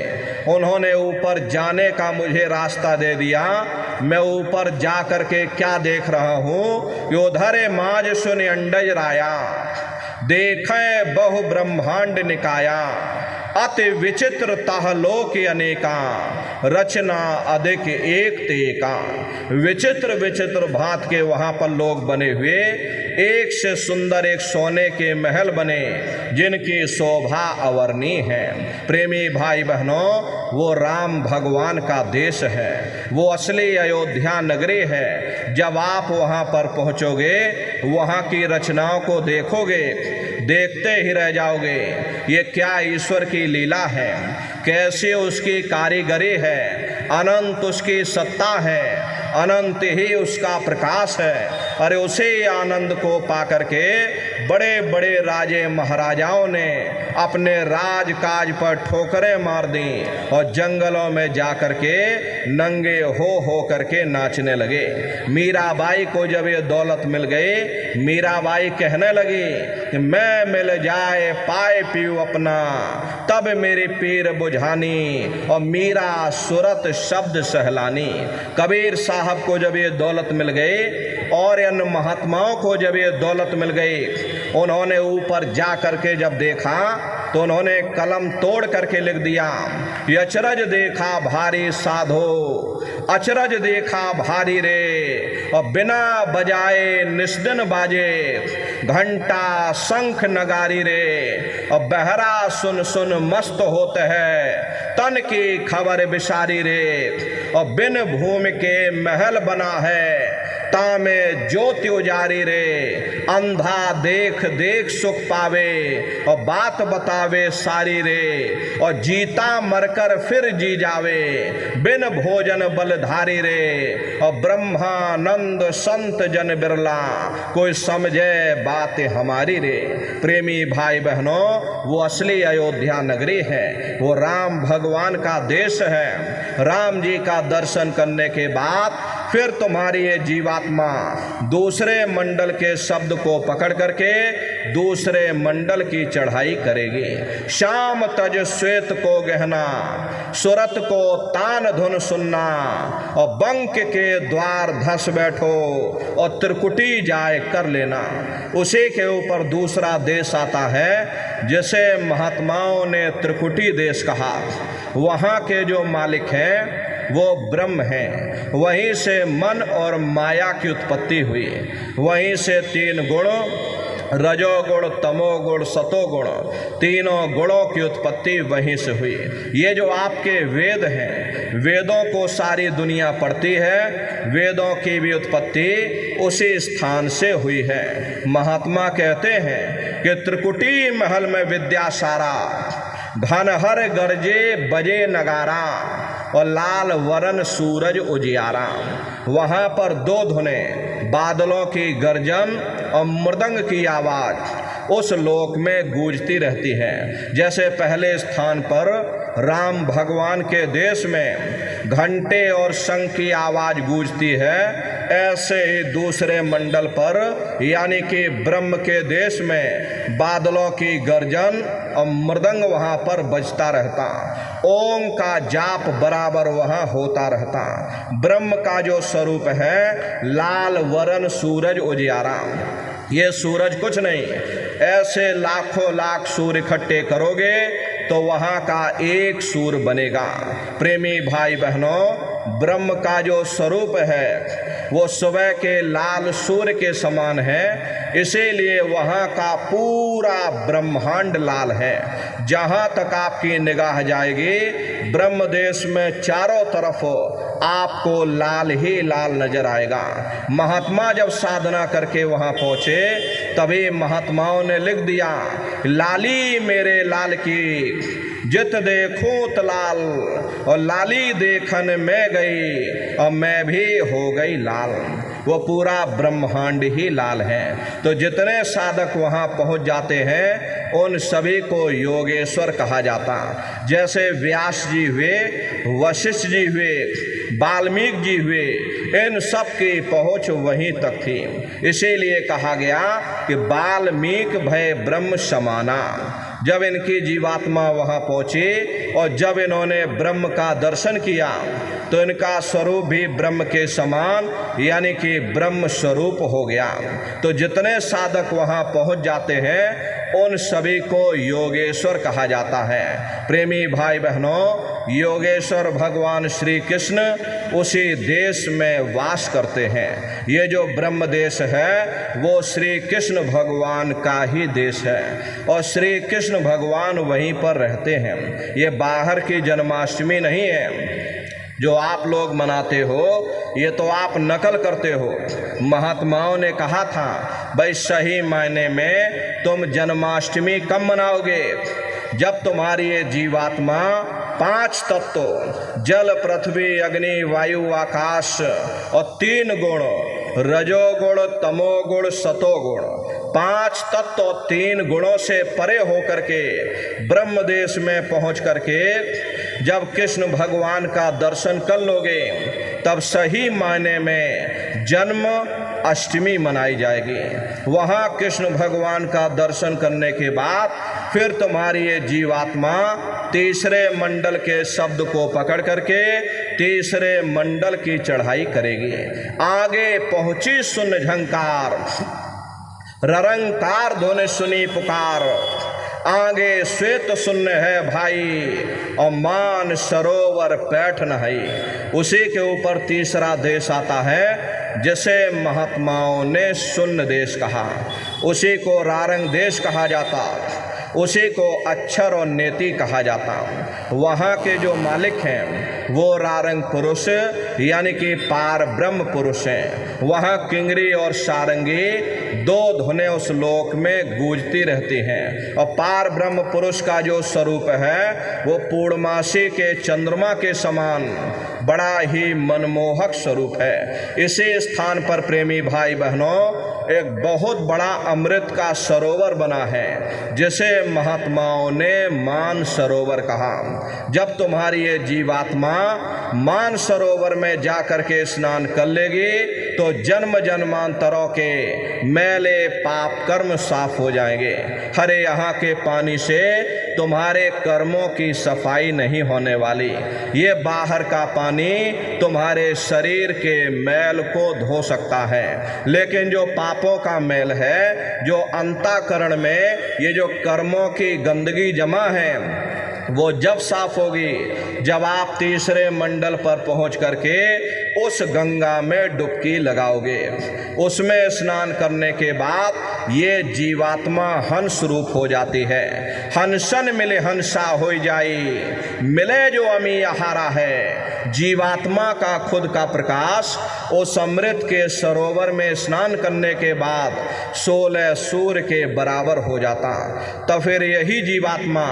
उन्होंने ऊपर जाने का मुझे रास्ता दे दिया। मैं ऊपर जा करके क्या देख रहा हूँ, योधरे माज सुन अंडज राया, देखे बहु ब्रह्मांड निकाया, अति विचित्र तह लोक अनेका, रचना अधिक एक तेका। विचित्र विचित्र भांत के वहाँ पर लोग बने हुए, एक से सुंदर एक सोने के महल बने जिनकी शोभा अवर्णीय है। प्रेमी भाई बहनों, वो राम भगवान का देश है, वो असली अयोध्या नगरी है। जब आप वहाँ पर पहुँचोगे, वहाँ की रचनाओं को देखोगे, देखते ही रह जाओगे। ये क्या ईश्वर की लीला है, कैसे उसकी कारीगरी है, अनंत उसकी सत्ता है, अनंत ही उसका प्रकाश है। अरे उसी आनंद को पा करके बड़े बड़े राजे महाराजाओं ने अपने राजकाज पर ठोकरें मार दी और जंगलों में जा करके नंगे हो करके नाचने लगे। मीराबाई को जब ये दौलत मिल गई, मीराबाई कहने लगी कि मैं मिल जाए पाए पीऊ अपना, तब मेरी पीर बुझानी, और मीरा सूरत शब्द सहलानी। कबीर साहब को जब ये दौलत मिल गई और इन महात्माओं को जब ये दौलत मिल गई, उन्होंने ऊपर जा करके जब देखा तो उन्होंने कलम तोड़ करके लिख दिया, अचरज देखा भारी साधो, अचरज देखा भारी रे, और बिना बजाए निस्दिन बाजे, घंटा शंख नगारी रे, और बहरा सुन सुन मस्त होते हैं, तन की खबर बिसारी रे, और बिन भूमि के महल बना है, तामे ज्योति उजारी रे, अंधा देख देख सुख पावे, और बात बतावे सारी रे, और जीता मरकर फिर जी जावे, बिन भोजन बलधारी रे, और ब्रह्मानंद संत जन बिरला, कोई समझे बात हमारी रे। प्रेमी भाई बहनों, वो असली अयोध्या नगरी है, वो राम भगवान का देश है। राम जी का दर्शन करने के बाद फिर तुम्हारी ये जीवात्मा दूसरे मंडल के शब्द को पकड़ करके दूसरे मंडल की चढ़ाई करेगी। शाम तज श्वेत को गहना, सुरत को तान धुन सुनना, और बंक के द्वार धस बैठो, और त्रिकुटी जाए कर लेना। उसी के ऊपर दूसरा देश आता है जिसे महात्माओं ने त्रिकुटी देश कहा। वहाँ के जो मालिक हैं वो ब्रह्म हैं, वहीं से मन और माया की उत्पत्ति हुई, वहीं से तीन गुण रजोगुण तमोगुण सतोगुण, तीनों गुणों की उत्पत्ति वहीं से हुई। ये जो आपके वेद हैं, वेदों को सारी दुनिया पढ़ती है, वेदों की भी उत्पत्ति उसी स्थान से हुई है। महात्मा कहते हैं कि त्रिकुटी महल में विद्या सारा, घनहर गरजे बजे नगारा, और लाल वरन सूरज उजियारा। वहाँ पर दो धुनें, बादलों की गर्जन और मृदंग की आवाज़ उस लोक में गूंजती रहती है। जैसे पहले स्थान पर राम भगवान के देश में घंटे और शंख की आवाज़ गूंजती है, ऐसे ही दूसरे मंडल पर यानी कि ब्रह्म के देश में बादलों की गर्जन और मृदंग वहाँ पर बजता रहता, ओम का जाप बराबर वहाँ होता रहता। ब्रह्म का जो स्वरूप है लाल वरण सूरज उजियारा। ये सूरज कुछ नहीं, ऐसे लाखों लाख सूर्य इकट्ठे करोगे तो वहाँ का एक सूर्य बनेगा। प्रेमी भाई बहनों, ब्रह्म का जो स्वरूप है वो सुबह के लाल सूर्य के समान है, इसीलिए वहाँ का पूरा ब्रह्मांड लाल है। जहाँ तक आपकी निगाह जाएगी ब्रह्म देश में चारों तरफ आपको लाल ही लाल नजर आएगा। महात्मा जब साधना करके वहाँ पहुँचे तभी महात्माओं ने लिख दिया, लाली मेरे लाल की जित देखूं तलाल, और लाली देखन में गई और मैं भी हो गई लाल। वो पूरा ब्रह्मांड ही लाल है। तो जितने साधक वहाँ पहुँच जाते हैं उन सभी को योगेश्वर कहा जाता। जैसे व्यास जी हुए, वशिष्ठ जी हुए, वाल्मीकि जी हुए, इन सब की पहुँच वहीं तक थी। इसीलिए कहा गया कि वाल्मीकि भय ब्रह्म समाना। जब इनकी जीवात्मा वहाँ पहुँची और जब इन्होंने ब्रह्म का दर्शन किया तो इनका स्वरूप भी ब्रह्म के समान यानी कि ब्रह्म स्वरूप हो गया। तो जितने साधक वहाँ पहुँच जाते हैं उन सभी को योगेश्वर कहा जाता है। प्रेमी भाई बहनों, योगेश्वर भगवान श्री कृष्ण उसी देश में वास करते हैं। ये जो ब्रह्म देश है वो श्री कृष्ण भगवान का ही देश है और श्री कृष्ण भगवान वहीं पर रहते हैं। ये बाहर की जन्माष्टमी नहीं है जो आप लोग मनाते हो, ये तो आप नकल करते हो। महात्माओं ने कहा था भाई सही मायने में तुम जन्माष्टमी कब मनाओगे? जब तुम्हारी ये जीवात्मा 5 तत्व जल पृथ्वी अग्नि वायु आकाश और 3 गुण रजोगुण तमोगुण सतोगुण 5 तत्व और 3 गुणों से परे होकर के ब्रह्म देश में पहुंच करके जब कृष्ण भगवान का दर्शन कर लोगे तब सही मायने में जन्म अष्टमी मनाई जाएगी। वहाँ कृष्ण भगवान का दर्शन करने के बाद फिर तुम्हारी ये जीवात्मा तीसरे मंडल के शब्द को पकड़ करके तीसरे मंडल की चढ़ाई करेगी। आगे पहुँची सुन झंकार, ररंकार ध्वनि सुनी पुकार, आगे श्वेत शून्य है भाई और मान सरोवर पैठ नहाई। उसी के ऊपर तीसरा देश आता है जिसे महात्माओं ने शून्य देश कहा, उसी को रारंग देश कहा जाता, उसी को अक्षर और नेति कहा जाता। वहाँ के जो मालिक हैं वो रारंग पुरुष यानी कि पार ब्रह्म पुरुष हैं। वहाँ किंगरी और सारंगी 2 धुनें उस लोक में गूंजती रहती हैं और पार ब्रह्म पुरुष का जो स्वरूप है वो पूर्णमासी के चंद्रमा के समान बड़ा ही मनमोहक स्वरूप है। इसी स्थान पर प्रेमी भाई बहनों एक बहुत बड़ा अमृत का सरोवर बना है जिसे महात्माओं ने मान सरोवर कहा। जब तुम्हारी ये जीवात्मा मान सरोवर में जा कर के स्नान कर लेगी तो जन्म जन्मांतरों के मैले पाप कर्म साफ हो जाएंगे। हरे यहाँ के पानी से तुम्हारे कर्मों की सफाई नहीं होने वाली। ये बाहर का पानी तुम्हारे शरीर के मैल को धो सकता है, लेकिन जो पापों का मैल है, जो अंतःकरण में ये जो कर्मों की गंदगी जमा है वो जब साफ होगी जब आप तीसरे मंडल पर पहुंच करके उस गंगा में डुबकी लगाओगे। उसमें स्नान करने के बाद ये जीवात्मा हंस रूप हो जाती है। हंसन मिले हंसा हो जाई, मिले जो अमी आहारा है। जीवात्मा का खुद का प्रकाश उस अमृत के सरोवर में स्नान करने के बाद 16 सूर्य के बराबर हो जाता। तो फिर यही जीवात्मा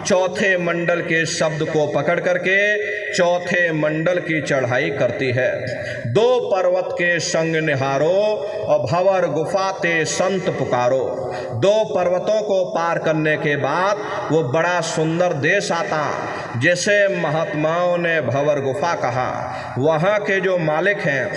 चौथे मंडल के शब्द को पकड़ करके चौथे मंडल की चढ़ाई करती है। 2 पर्वत के संग निहारो और भंवर गुफा ते संत पुकारो। 2 पर्वतों को पार करने के बाद वो बड़ा सुंदर देश आता जिसे महात्माओं ने भंवर गुफा कहा। वहाँ के जो मालिक हैं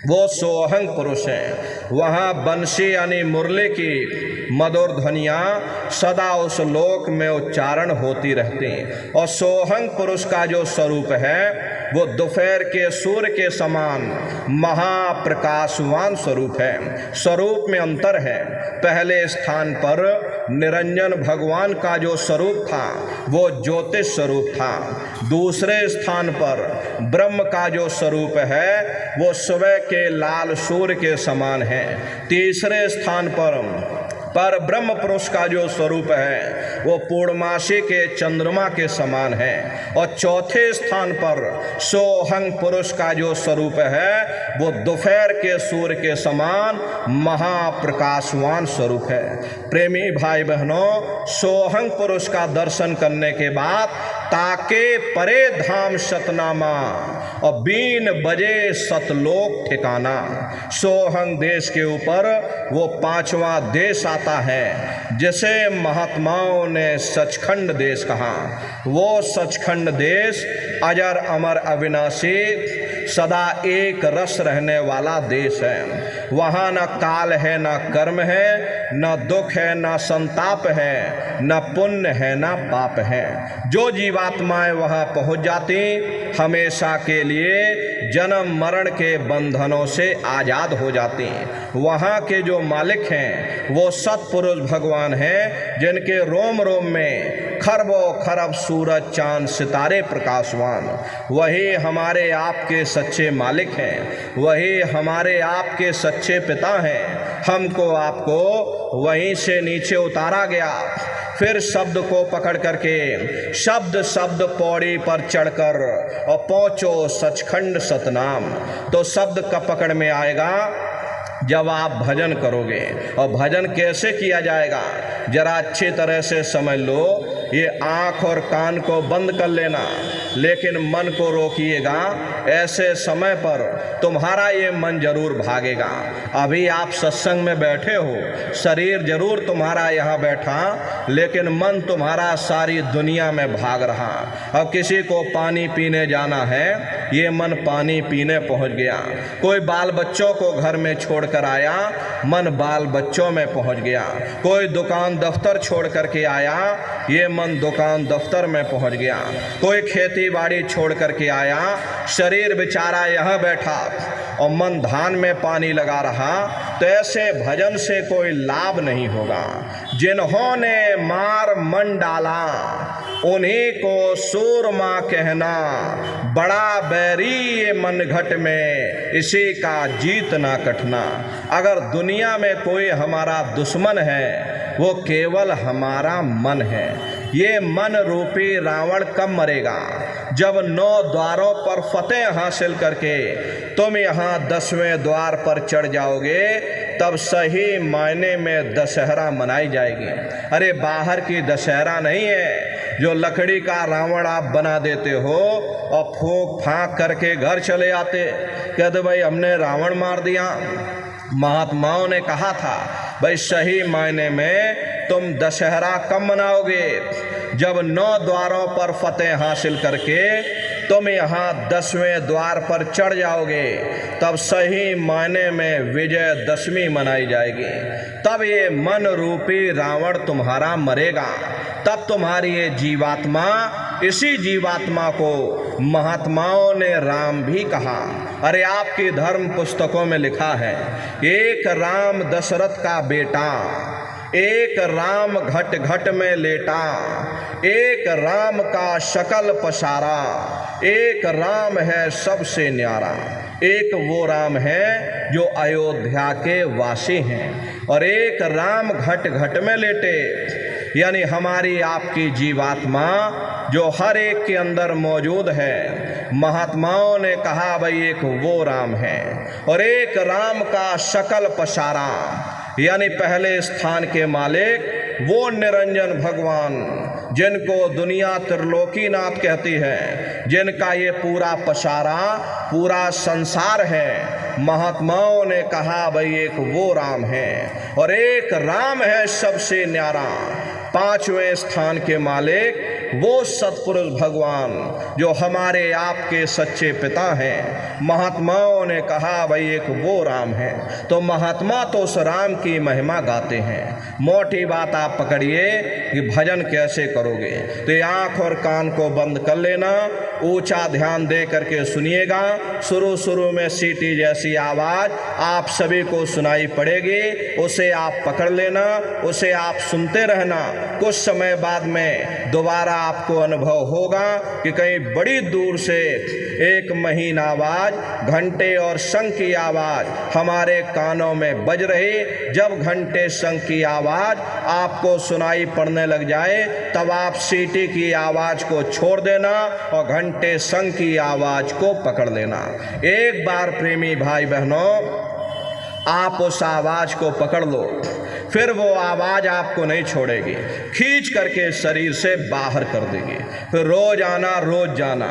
वो सोहंग पुरुष हैं। वहाँ बंसी यानी मुरली की मधुर ध्वनियाँ सदा उस लोक में उच्चारण होती रहती। और सोहंग पुरुष का जो स्वरूप है वो दोपहर के सूर्य के समान महाप्रकाशवान स्वरूप है। स्वरूप में अंतर है। पहले स्थान पर निरंजन भगवान का जो स्वरूप था वो ज्योतिष स्वरूप था। दूसरे स्थान पर ब्रह्म का जो स्वरूप है वो सुबह के लाल सूर्य के समान है। तीसरे स्थान पर ब्रह्म पुरुष का जो स्वरूप है वो पूर्णमासी के चंद्रमा के समान है। और चौथे स्थान पर सोहंग पुरुष का जो स्वरूप है वो दोपहर के सूर्य के समान महाप्रकाशवान स्वरूप है। प्रेमी भाई बहनों, सोहंग पुरुष का दर्शन करने के बाद ताके परे धाम सतनामा और बीन बजे सतलोक ठिकाना। सोहंग देश के ऊपर वो 5वां देश आता है जिसे महात्माओं ने सचखंड देश कहा। वो सचखंड देश अजर अमर अविनाशी सदा एक रस रहने वाला देश है। वहाँ न काल है न कर्म है, न दुख है न संताप है, न पुण्य है न पाप है। जो जीवात्माएं वहाँ पहुँच जाती हमेशा के लिए जन्म मरण के बंधनों से आज़ाद हो जाती। वहाँ के जो मालिक हैं वो सत्पुरुष भगवान हैं, जिनके रोम रोम में खरबों खरब सूरज चांद सितारे प्रकाशवान। वही हमारे आपके सच्चे मालिक हैं, वही हमारे आपके सच्चे पिता हैं। हमको आपको वहीं से नीचे उतारा गया, फिर शब्द को पकड़ करके शब्द शब्द पौड़ी पर चढ़कर और पहुँचो सचखंड सतनाम। तो शब्द का पकड़ में आएगा जब आप भजन करोगे। और भजन कैसे किया जाएगा जरा अच्छी तरह से समझ लो। ये आँख और कान को बंद कर लेना, लेकिन मन को रोकिएगा। ऐसे समय पर तुम्हारा ये मन जरूर भागेगा। अभी आप सत्संग में बैठे हो, शरीर जरूर तुम्हारा यहाँ बैठा, लेकिन मन तुम्हारा सारी दुनिया में भाग रहा। अब किसी को पानी पीने जाना है, ये मन पानी पीने पहुँच गया। कोई बाल बच्चों को घर में छोड़कर आया, मन बाल बच्चों में पहुँच गया। कोई दुकान दफ्तर छोड़ करके आया, ये मन दुकान दफ्तर में पहुँच गया। कोई खेती बाड़ी छोड़ करके आया, शरीर बेचारा यहाँ बैठा और मन धान में पानी लगा रहा। तो ऐसे भजन से कोई लाभ नहीं होगा। जिन्होंने मार मन डाला उन्हीं को सूरमा कहना, बड़ा बैरी ये मन घट में इसी का जीतना कटना। अगर दुनिया में कोई हमारा दुश्मन है वो केवल हमारा मन है। ये मन रूपी रावण कब मरेगा? जब 9 द्वारों पर फतेह हासिल करके तुम यहाँ 10वें द्वार पर चढ़ जाओगे, तब सही मायने में दशहरा मनाई जाएगी। अरे बाहर की दशहरा नहीं है जो लकड़ी का रावण आप बना देते हो और फूंक फांक करके घर चले आते, कहते भाई हमने रावण मार दिया। महात्माओं ने कहा था भाई सही मायने में तुम दशहरा कब मनाओगे? जब 9 द्वारों पर फतेह हासिल करके तुम यहाँ 10वें द्वार पर चढ़ जाओगे, तब सही मायने में विजयदशमी मनाई जाएगी। तब ये मन रूपी रावण तुम्हारा मरेगा। तब तुम्हारी ये जीवात्मा, इसी जीवात्मा को महात्माओं ने राम भी कहा। अरे आपकी धर्म पुस्तकों में लिखा है, एक राम दशरथ का बेटा, एक राम घट घट में लेटा, एक राम का शकल पसारा, एक राम है सबसे न्यारा। एक वो राम है जो अयोध्या के वासी हैं, और एक राम घट घट में लेटे, यानी हमारी आपकी जीवात्मा जो हर एक के अंदर मौजूद है। महात्माओं ने कहा भाई एक वो राम है, और एक राम का शकल पसारा, यानी पहले स्थान के मालिक वो निरंजन भगवान जिनको दुनिया त्रिलोकीनाथ कहती है, जिनका ये पूरा पसारा पूरा संसार है। महात्माओं ने कहा भाई एक वो राम है, और एक राम है सबसे न्यारा। 5वें स्थान के मालिक वो सत्पुरुष भगवान जो हमारे आपके सच्चे पिता हैं। महात्माओं ने कहा भाई एक वो राम है। तो महात्मा तो उस राम की महिमा गाते हैं। मोटी बात आप पकड़िए कि भजन कैसे करोगे। तो आँख और कान को बंद कर लेना, ऊंचा ध्यान दे करके सुनिएगा। शुरू में सीटी जैसी आवाज़ आप सभी को सुनाई पड़ेगी, उसे आप पकड़ लेना, उसे आप सुनते रहना। कुछ समय बाद में दोबारा आपको अनुभव होगा कि कहीं बड़ी दूर से एक महीन आवाज़, घंटे और शंख की आवाज़ हमारे कानों में बज रही। जब घंटे शंख की आवाज़ आपको सुनाई पड़ने लग जाए, तब आप सीटी की आवाज़ को छोड़ देना और घंटे शंख की आवाज़ को पकड़ लेना। एक बार प्रेमी भाई बहनों आप उस आवाज़ को पकड़ लो, फिर वो आवाज़ आपको नहीं छोड़ेगी, खींच करके शरीर से बाहर कर देगी। फिर रोज आना, रोज जाना,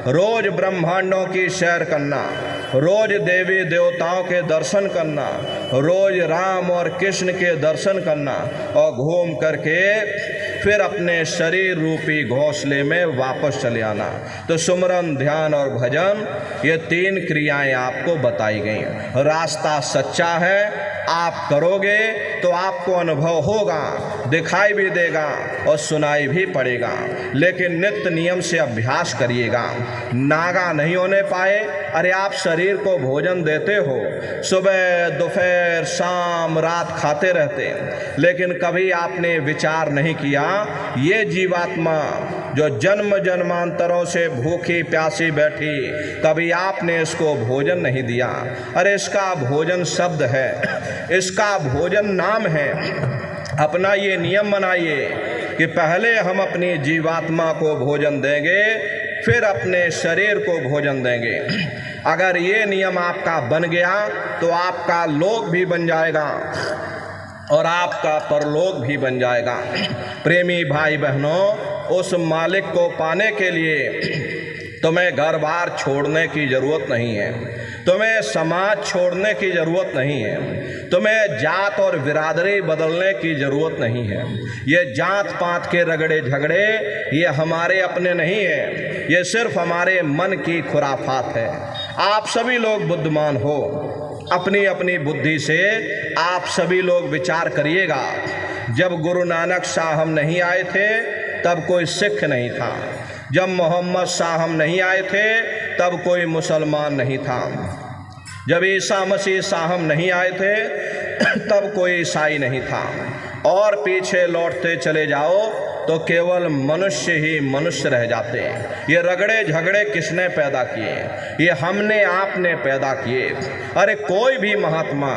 रोज ब्रह्मांडों की सैर करना, रोज देवी देवताओं के दर्शन करना, रोज राम और कृष्ण के दर्शन करना, और घूम करके फिर अपने शरीर रूपी घोंसले में वापस चले आना। तो सुमरन, ध्यान और भजन, ये 3 क्रियाएं आपको बताई गई। रास्ता सच्चा है, आप करोगे तो आपको अनुभव होगा, दिखाई भी देगा और सुनाई भी पड़ेगा। लेकिन नित्य नियम से अभ्यास करिएगा, नागा नहीं होने पाए। अरे आप शरीर को भोजन देते हो, सुबह दोपहर शाम रात खाते रहते, लेकिन कभी आपने विचार नहीं किया ये जीवात्मा जो जन्म जन्मांतरों से भूखी प्यासी बैठी, कभी आपने इसको भोजन नहीं दिया। अरे इसका भोजन शब्द है, इसका भोजन नाम है। अपना ये नियम बनाइए कि पहले हम अपनी जीवात्मा को भोजन देंगे, फिर अपने शरीर को भोजन देंगे। अगर ये नियम आपका बन गया तो आपका लोक भी बन जाएगा और आपका परलोक भी बन जाएगा। प्रेमी भाई बहनों, उस मालिक को पाने के लिए तुम्हें घर बार छोड़ने की ज़रूरत नहीं है, तुम्हें समाज छोड़ने की ज़रूरत नहीं है, तुम्हें जात और बिरादरी बदलने की ज़रूरत नहीं है। ये जात पात के रगड़े झगड़े ये हमारे अपने नहीं है, ये सिर्फ हमारे मन की खुराफात है। आप सभी लोग बुद्धिमान हो, अपनी अपनी बुद्धि से आप सभी लोग विचार करिएगा। जब गुरु नानक साहब नहीं आए थे तब कोई सिख नहीं था, जब मोहम्मद साहब नहीं आए थे तब कोई मुसलमान नहीं था, जब ईसा मसीह साहब नहीं आए थे तब कोई ईसाई नहीं था। और पीछे लौटते चले जाओ तो केवल मनुष्य ही मनुष्य रह जाते हैं। ये रगड़े झगड़े किसने पैदा किए? ये हमने आपने पैदा किए। अरे कोई भी महात्मा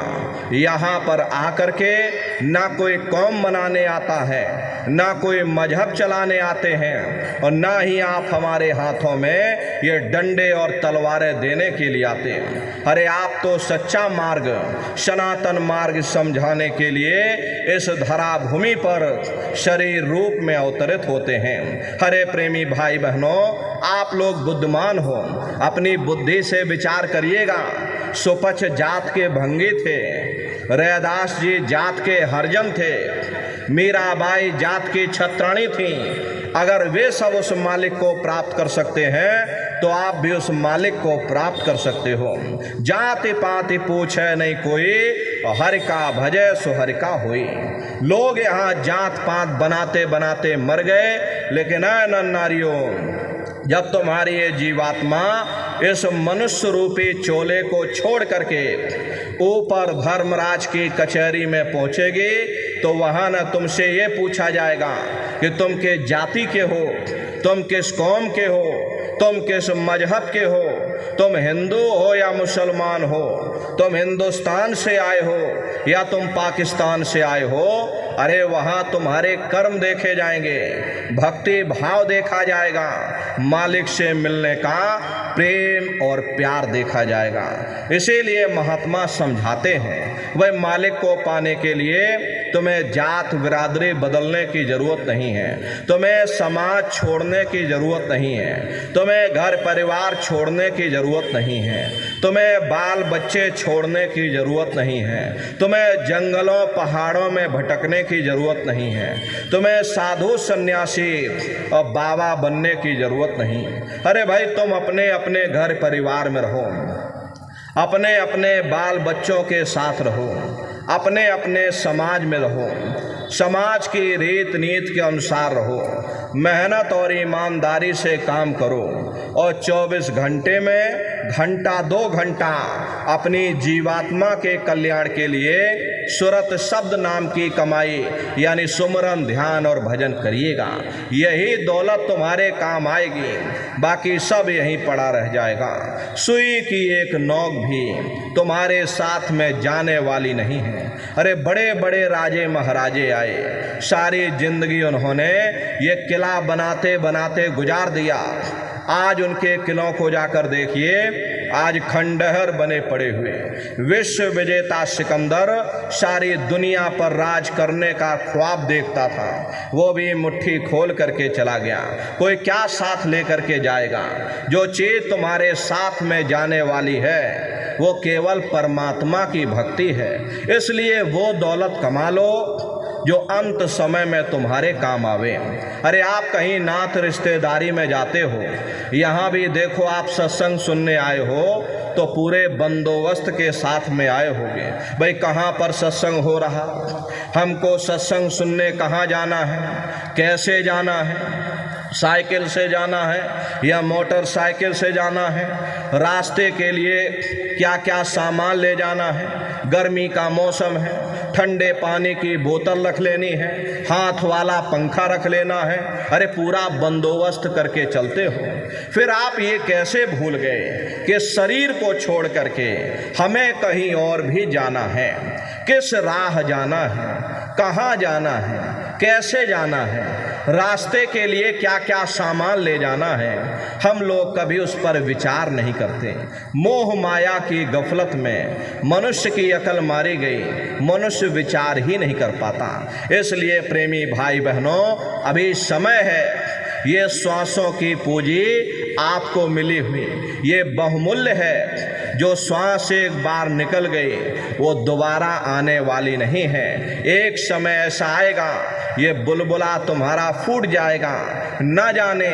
यहाँ पर आकर के ना कोई कौम बनाने आता है, ना कोई मजहब चलाने आते हैं, और ना ही आप हमारे हाथों में ये डंडे और तलवारें देने के लिए आते हैं। अरे आप तो सच्चा मार्ग, सनातन मार्ग समझाने के लिए इस धरा भूमि पर शरीर रूप में अवतरित होते हैं। हरे प्रेमी भाई बहनों, आप लोग बुद्धिमान हो, अपनी बुद्धि से विचार करिएगा। सुपच जात के भंगी थे, रैदास जी जात के हरजन थे, मीराबाई जात की छत्राणी थी। अगर वे सब उस मालिक को प्राप्त कर सकते हैं तो आप भी उस मालिक को प्राप्त कर सकते हो। जाति पाति पूछे नहीं कोई, हरि का भजे सो हरि का होई। लोग यहाँ जात पात बनाते बनाते मर गए, लेकिन नर नारियों, जब तुम्हारी ये जीवात्मा इस मनुष्य रूपी चोले को छोड़ करके ऊपर धर्मराज की कचहरी में पहुंचेगी तो वहां न तुमसे ये पूछा जाएगा कि तुम किस जाति के हो, तुम किस कौम के हो, तुम किस मजहब के हो, तुम हिंदू हो या मुसलमान हो, तुम हिंदुस्तान से आए हो या तुम पाकिस्तान से आए हो। अरे वहाँ तुम्हारे कर्म देखे जाएंगे, भक्ति भाव देखा जाएगा, मालिक से मिलने का प्रेम और प्यार देखा जाएगा। इसीलिए महात्मा समझाते हैं, वह मालिक को पाने के लिए तुम्हें जात बिरादरी बदलने की ज़रूरत नहीं है, तुम्हें समाज छोड़ने की ज़रूरत नहीं है, तुम्हें घर परिवार छोड़ने की ज़रूरत नहीं है, तुम्हें बाल बच्चे छोड़ने की ज़रूरत नहीं है, तुम्हें जंगलों पहाड़ों में भटकने की ज़रूरत नहीं है, तुम्हें साधु सन्यासी और बाबा बनने की ज़रूरत नहीं। अरे भाई, तुम अपने अपने घर परिवार में रहो, अपने अपने बाल बच्चों के साथ रहो, अपने अपने समाज में रहो, समाज की रीत नीति के अनुसार रहो, मेहनत और ईमानदारी से काम करो और 24 घंटे में घंटा 2 घंटा अपनी जीवात्मा के कल्याण के लिए सुरत शब्द नाम की कमाई यानी सुमरन, ध्यान और भजन करिएगा। यही दौलत तुम्हारे काम आएगी, बाकी सब यहीं पड़ा रह जाएगा। सुई की एक नोक भी तुम्हारे साथ में जाने वाली नहीं है। अरे बड़े बड़े राजे महाराजे आए, सारी जिंदगी उन्होंने ये किला बनाते बनाते गुजार दिया। आज उनके किलों को जाकर देखिए, आज खंडहर बने पड़े हुए। विश्व विजेता सिकंदर सारी दुनिया पर राज करने का ख्वाब देखता था, वो भी मुट्ठी खोल करके चला गया। कोई क्या साथ लेकर के जाएगा? जो चीज तुम्हारे साथ में जाने वाली है वो केवल परमात्मा की भक्ति है। इसलिए वो दौलत कमा लो जो अंत समय में तुम्हारे काम आवे। अरे आप कहीं नात रिश्तेदारी में जाते हो, यहाँ भी देखो आप सत्संग सुनने आए हो तो पूरे बंदोबस्त के साथ में आए होगे। भाई कहाँ पर सत्संग हो रहा, हमको सत्संग सुनने कहाँ जाना है, कैसे जाना है, साइकिल से जाना है या मोटरसाइकिल से जाना है, रास्ते के लिए क्या क्या सामान ले जाना है, गर्मी का मौसम है, ठंडे पानी की बोतल रख लेनी है, हाथ वाला पंखा रख लेना है। अरे पूरा बंदोबस्त करके चलते हो, फिर आप ये कैसे भूल गए कि शरीर को छोड़ करके हमें कहीं और भी जाना है। किस राह जाना है, कहाँ जाना है, कैसे जाना है, रास्ते के लिए क्या क्या सामान ले जाना है, हम लोग कभी उस पर विचार नहीं करते। मोह माया की गफलत में मनुष्य की अकल मारी गई, मनुष्य विचार ही नहीं कर पाता। इसलिए प्रेमी भाई बहनों, अभी समय है, ये श्वासों की पूंजी आपको मिली हुई, ये बहुमूल्य है। जो श्वास एक बार निकल गई वो दोबारा आने वाली नहीं है। एक समय ऐसा आएगा ये बुलबुला तुम्हारा फूट जाएगा, न जाने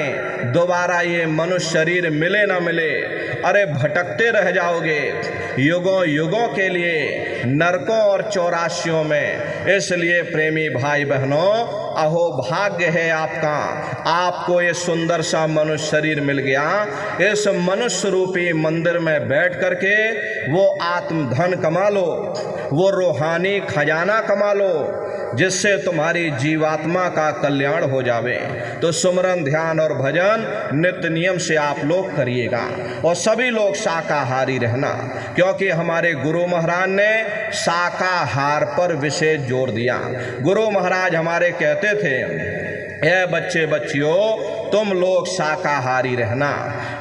दोबारा ये मनुष्य शरीर मिले ना मिले। अरे भटकते रह जाओगे युगों युगों के लिए नरकों और चौरासियों में। इसलिए प्रेमी भाई बहनों, अहो भाग्य है आपका, आपको ये सुंदर सा मनुष्य शरीर मिल गया। इस मनुष्य रूपी मंदिर में बैठ करके वो आत्म धन कमा लो, वो रूहानी खजाना कमा लो, जिससे तुम्हारी जीवात्मा का कल्याण हो जावे। तो सुमरन, ध्यान और भजन नित्य नियम से आप लोग करिएगा और सभी लोग शाकाहारी रहना, क्योंकि हमारे गुरु महाराज ने शाकाहार पर विशेष जोर दिया। गुरु महाराज हमारे कहते थे, ए बच्चे बच्चियों, तुम लोग शाकाहारी रहना,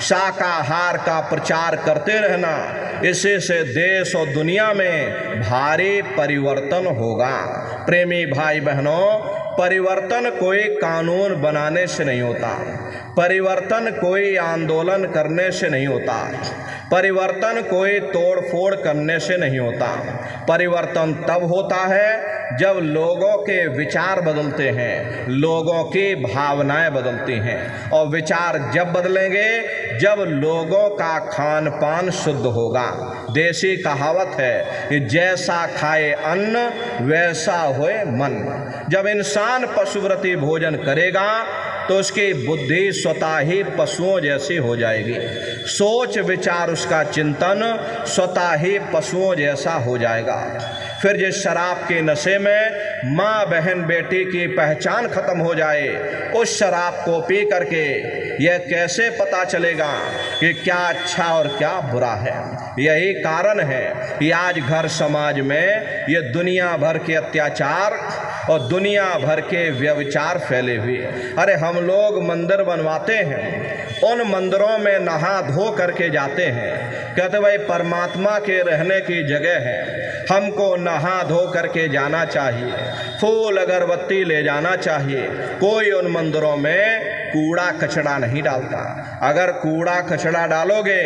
शाकाहार का प्रचार करते रहना, इसी से देश और दुनिया में भारी परिवर्तन होगा। प्रेमी भाई बहनों, परिवर्तन कोई कानून बनाने से नहीं होता, परिवर्तन कोई आंदोलन करने से नहीं होता, परिवर्तन कोई तोड़ फोड़ करने से नहीं होता। परिवर्तन तब होता है जब लोगों के विचार बदलते हैं, लोगों की भावनाएं बदलती हैं। और विचार जब बदलेंगे जब लोगों का खान पान शुद्ध होगा। देसी कहावत है कि जैसा खाए अन्न वैसा होए मन। जब इंसान पशुव्रती भोजन करेगा तो उसकी बुद्धि स्वतः ही पशुओं जैसी हो जाएगी, सोच विचार उसका चिंतन स्वतः ही पशुओं जैसा हो जाएगा। फिर जिस शराब के नशे में माँ बहन बेटी की पहचान खत्म हो जाए, उस शराब को पी करके यह कैसे पता चलेगा कि क्या अच्छा और क्या बुरा है। यही कारण है कि आज घर समाज में ये दुनिया भर के अत्याचार और दुनिया भर के व्यभिचार फैले हुए। अरे हम लोग मंदिर बनवाते हैं, उन मंदिरों में नहा धो करके जाते हैं, कहते भाई परमात्मा के रहने की जगह है, हमको नहा धो करके जाना चाहिए, फूल अगरबत्ती ले जाना चाहिए। कोई उन मंदिरों में कूड़ा कचरा नहीं डालता। अगर कूड़ा कचरा डालोगे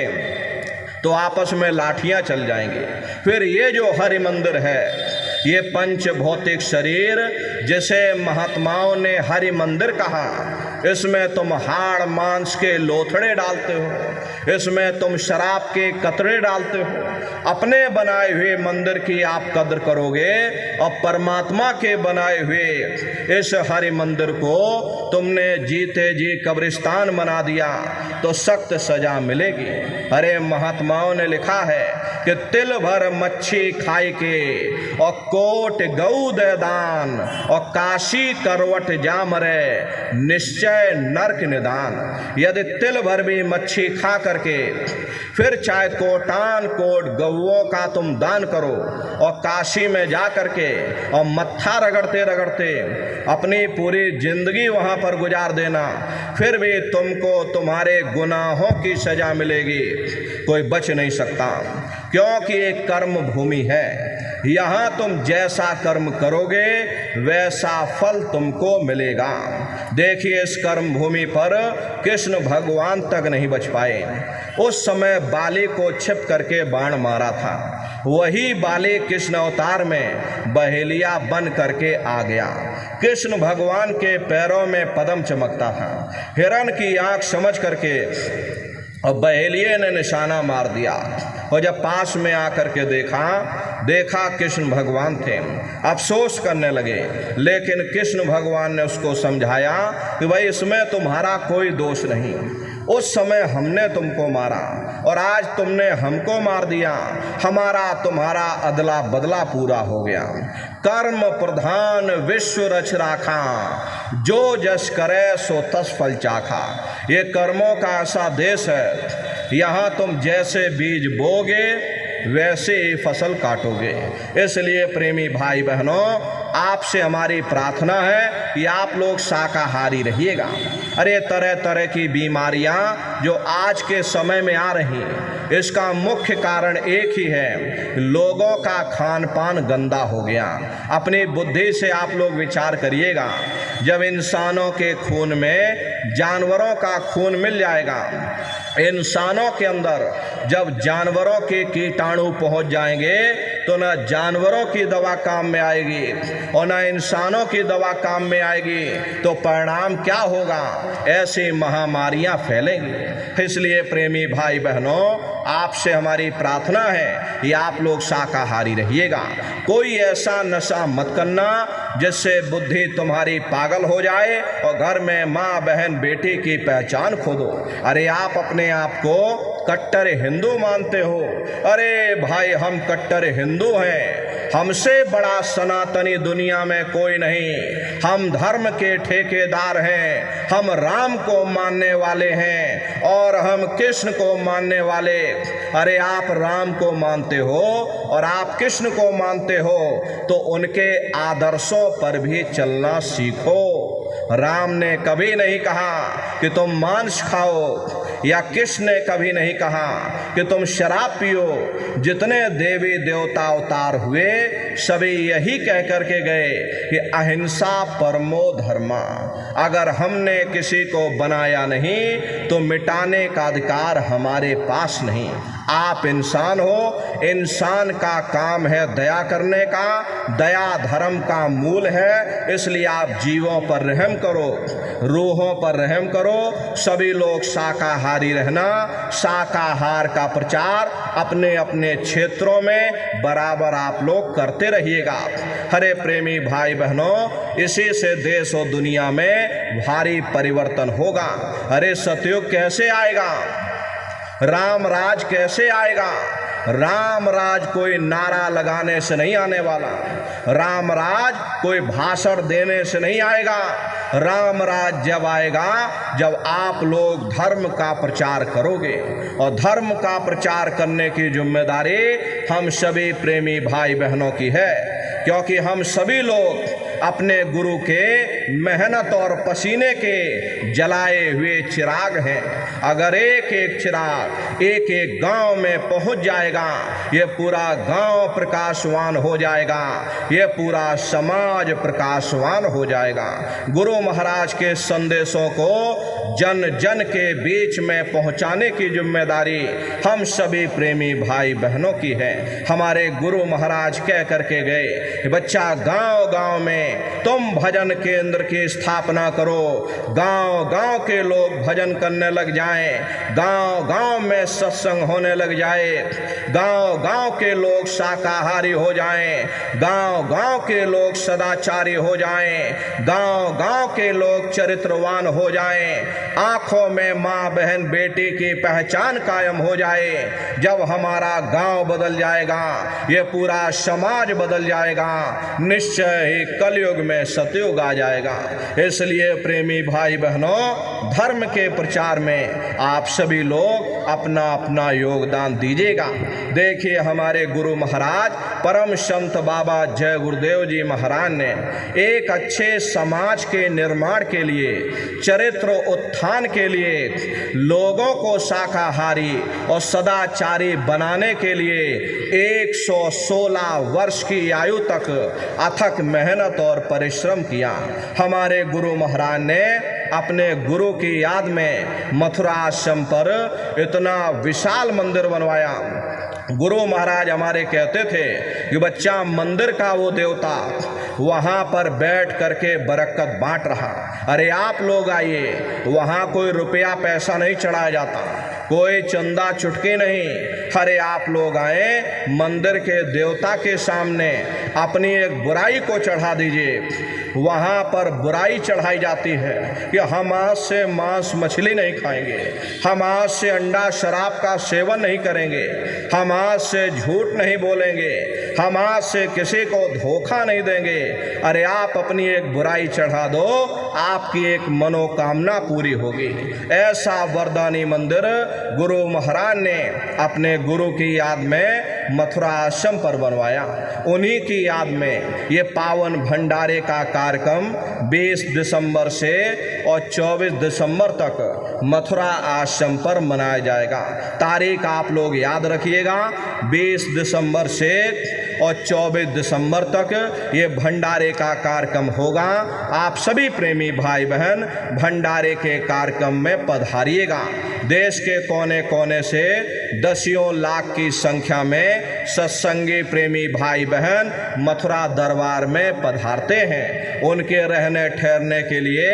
तो आपस में लाठियां चल जाएंगी। फिर ये जो हरि मंदिर है, ये पंच भौतिक शरीर जिसे महात्माओं ने हरि मंदिर कहा, इसमें तुम हाड़ मांस के लोथड़े डालते हो, इसमें तुम शराब के कतरे डालते हो। अपने बनाए हुए मंदिर की आप कद्र करोगे और परमात्मा के बनाए हुए इस हरि मंदिर को तुमने जीते जी कब्रिस्तान बना दिया तो सख्त सजा मिलेगी। अरे महात्माओं ने लिखा है कि तिल भर मच्छी खाई के और कोट गऊ दे दान और काशी करवट जा मरे निश्चय नरक निदान। यदि तिल भर भी मच्छी खा करके फिर चाहे कोटान कोट गऊओं का तुम दान करो और काशी में जा करके और मत्था रगड़ते रगड़ते अपनी पूरी जिंदगी वहाँ पर गुजार देना, फिर भी तुमको तुम्हारे गुनाहों की सजा मिलेगी, कोई बच नहीं सकता। क्योंकि एक कर्म भूमि है, यहाँ तुम जैसा कर्म करोगे वैसा फल तुमको मिलेगा। देखिए इस कर्म भूमि पर कृष्ण भगवान तक नहीं बच पाए। उस समय बाली को छिप करके बाण मारा था, वही बाली कृष्ण अवतार में बहेलिया बन करके आ गया। कृष्ण भगवान के पैरों में पद्म चमकता था। हिरण की आंख समझ करके और बहेलिये ने निशाना मार दिया, और जब पास में आकर के देखा कृष्ण भगवान थे। अफसोस करने लगे, लेकिन कृष्ण भगवान ने उसको समझाया कि भाई इसमें तुम्हारा कोई दोष नहीं। उस समय हमने तुमको मारा और आज तुमने हमको मार दिया, हमारा तुम्हारा अदला बदला पूरा हो गया। कर्म प्रधान विश्व रच राखा, जो जस करे सो तस फल चाखा। ये कर्मों का ऐसा देश है, यहाँ तुम जैसे बीज बोगे वैसे ही फसल काटोगे। इसलिए प्रेमी भाई बहनों, आपसे हमारी प्रार्थना है कि आप लोग शाकाहारी रहिएगा। अरे तरह तरह की बीमारियां जो आज के समय में आ रही हैं, इसका मुख्य कारण एक ही है, लोगों का खान पान गंदा हो गया। अपनी बुद्धि से आप लोग विचार करिएगा, जब इंसानों के खून में जानवरों का खून मिल जाएगा, इंसानों के अंदर जब जानवरों के कीटाणु पहुंच जाएंगे तो न जानवरों की दवा काम में आएगी और न इंसानों की दवा काम में आएगी, तो परिणाम क्या होगा? ऐसी महामारियां फैलेंगी। इसलिए प्रेमी भाई बहनों, आपसे हमारी प्रार्थना है कि आप लोग शाकाहारी रहिएगा। कोई ऐसा नशा मत करना जिससे बुद्धि तुम्हारी पागल हो जाए और घर में माँ बहन बेटी की पहचान खो दो। अरे आप अपने आप को कट्टर हिंदू मानते हो, अरे भाई हम कट्टर हिंदू हैं, हमसे बड़ा सनातनी दुनिया में कोई नहीं। हम धर्म के ठेकेदार हैं, हम राम को मानने वाले हैं और हम कृष्ण को मानने वाले। अरे आप राम को मानते हो और आप कृष्ण को मानते हो तो उनके आदर्शों पर भी चलना सीखो। राम ने कभी नहीं कहा कि तुम मांस खाओ, या कृष्ण ने कभी नहीं कहा कि तुम शराब पियो। जितने देवी देवता अवतार हुए सभी यही कह कर के गए कि अहिंसा परमो धर्मा। अगर हमने किसी को बनाया नहीं तो मिटाने का अधिकार हमारे पास नहीं। आप इंसान हो, इंसान का काम है दया करने का, दया धर्म का मूल है। इसलिए आप जीवों पर रहम करो, रूहों पर रहम करो। सभी लोग शाकाहारी रहना, शाकाहार का प्रचार अपने अपने क्षेत्रों में बराबर आप लोग करते रहिएगा। हरे प्रेमी भाई बहनों, इसी से देश और दुनिया में भारी परिवर्तन होगा। अरे सतयुग कैसे आएगा? राम राज कैसे आएगा? राम राज कोई नारा लगाने से नहीं आने वाला, राम राज कोई भाषण देने से नहीं आएगा। राम राज जब आएगा जब आप लोग धर्म का प्रचार करोगे, और धर्म का प्रचार करने की जिम्मेदारी हम सभी प्रेमी भाई बहनों की है, क्योंकि हम सभी लोग अपने गुरु के मेहनत और पसीने के जलाए हुए चिराग हैं। अगर एक एक चिराग एक एक गांव में पहुंच जाएगा, ये पूरा गांव प्रकाशवान हो जाएगा, ये पूरा समाज प्रकाशवान हो जाएगा। गुरु महाराज के संदेशों को जन जन के बीच में पहुंचाने की जिम्मेदारी हम सभी प्रेमी भाई बहनों की है। हमारे गुरु महाराज कह करके गए, बच्चा गांव गांव में तुम भजन केंद्र की स्थापना करो, गांव गांव के लोग भजन करने लग जाएं, गांव गांव में सत्संग होने लग जाए, गांव गांव के लोग शाकाहारी हो जाएं, गांव गांव के लोग सदाचारी हो जाएं, गांव गांव के लोग चरित्रवान हो जाएं, आंखों में माँ बहन बेटी की पहचान कायम हो जाए। जब हमारा गांव बदल जाएगा, ये पूरा समाज बदल जाएगा, निश्चय ही कलयुग में सतयुग आ जाएगा। इसलिए प्रेमी भाई बहनों, धर्म के प्रचार में आप सभी लोग अपना अपना योगदान दीजिएगा। देखिए हमारे गुरु महाराज परम संत बाबा जय गुरुदेव जी महाराज ने एक अच्छे समाज के निर्माण के लिए, चरित्र उत्थान के लिए, लोगों को शाकाहारी और सदाचारी बनाने के लिए 116 वर्ष की आयु तक अथक मेहनत और परिश्रम किया। हमारे गुरु महाराज ने अपने गुरु की याद में मथुरा आश्रम पर इतना विशाल मंदिर बनवाया। गुरु महाराज हमारे कहते थे कि बच्चा, मंदिर का वो देवता वहाँ पर बैठ करके बरकत बांट रहा। अरे आप लोग आइए, वहाँ कोई रुपया पैसा नहीं चढ़ाया जाता, कोई चंदा चुटकी नहीं। अरे आप लोग आए, मंदिर के देवता के सामने अपनी एक बुराई को चढ़ा दीजिए। वहाँ पर बुराई चढ़ाई जाती है कि हम आज से मांस मछली नहीं खाएंगे, हम आज से अंडा शराब का सेवन नहीं करेंगे, हम आज से झूठ नहीं बोलेंगे, हम आज से किसी को धोखा नहीं देंगे। अरे आप अपनी एक बुराई चढ़ा दो, आपकी एक मनोकामना पूरी होगी। ऐसा वरदानी मंदिर गुरु महाराज ने अपने गुरु की याद में मथुरा आश्रम पर बनवाया। उन्हीं की याद में ये पावन भंडारे का कार्यक्रम 20 दिसंबर से और 24 दिसंबर तक मथुरा आश्रम पर मनाया जाएगा। तारीख आप लोग याद रखिएगा, 20 दिसंबर से और 24 दिसंबर तक ये भंडारे का कार्यक्रम होगा। आप सभी प्रेमी भाई बहन भंडारे के कार्यक्रम में पधारिएगा। देश के कोने कोने से दसियों लाख की संख्या में सत्संगी प्रेमी भाई बहन मथुरा दरबार में पधारते हैं। उनके रहने ठहरने के लिए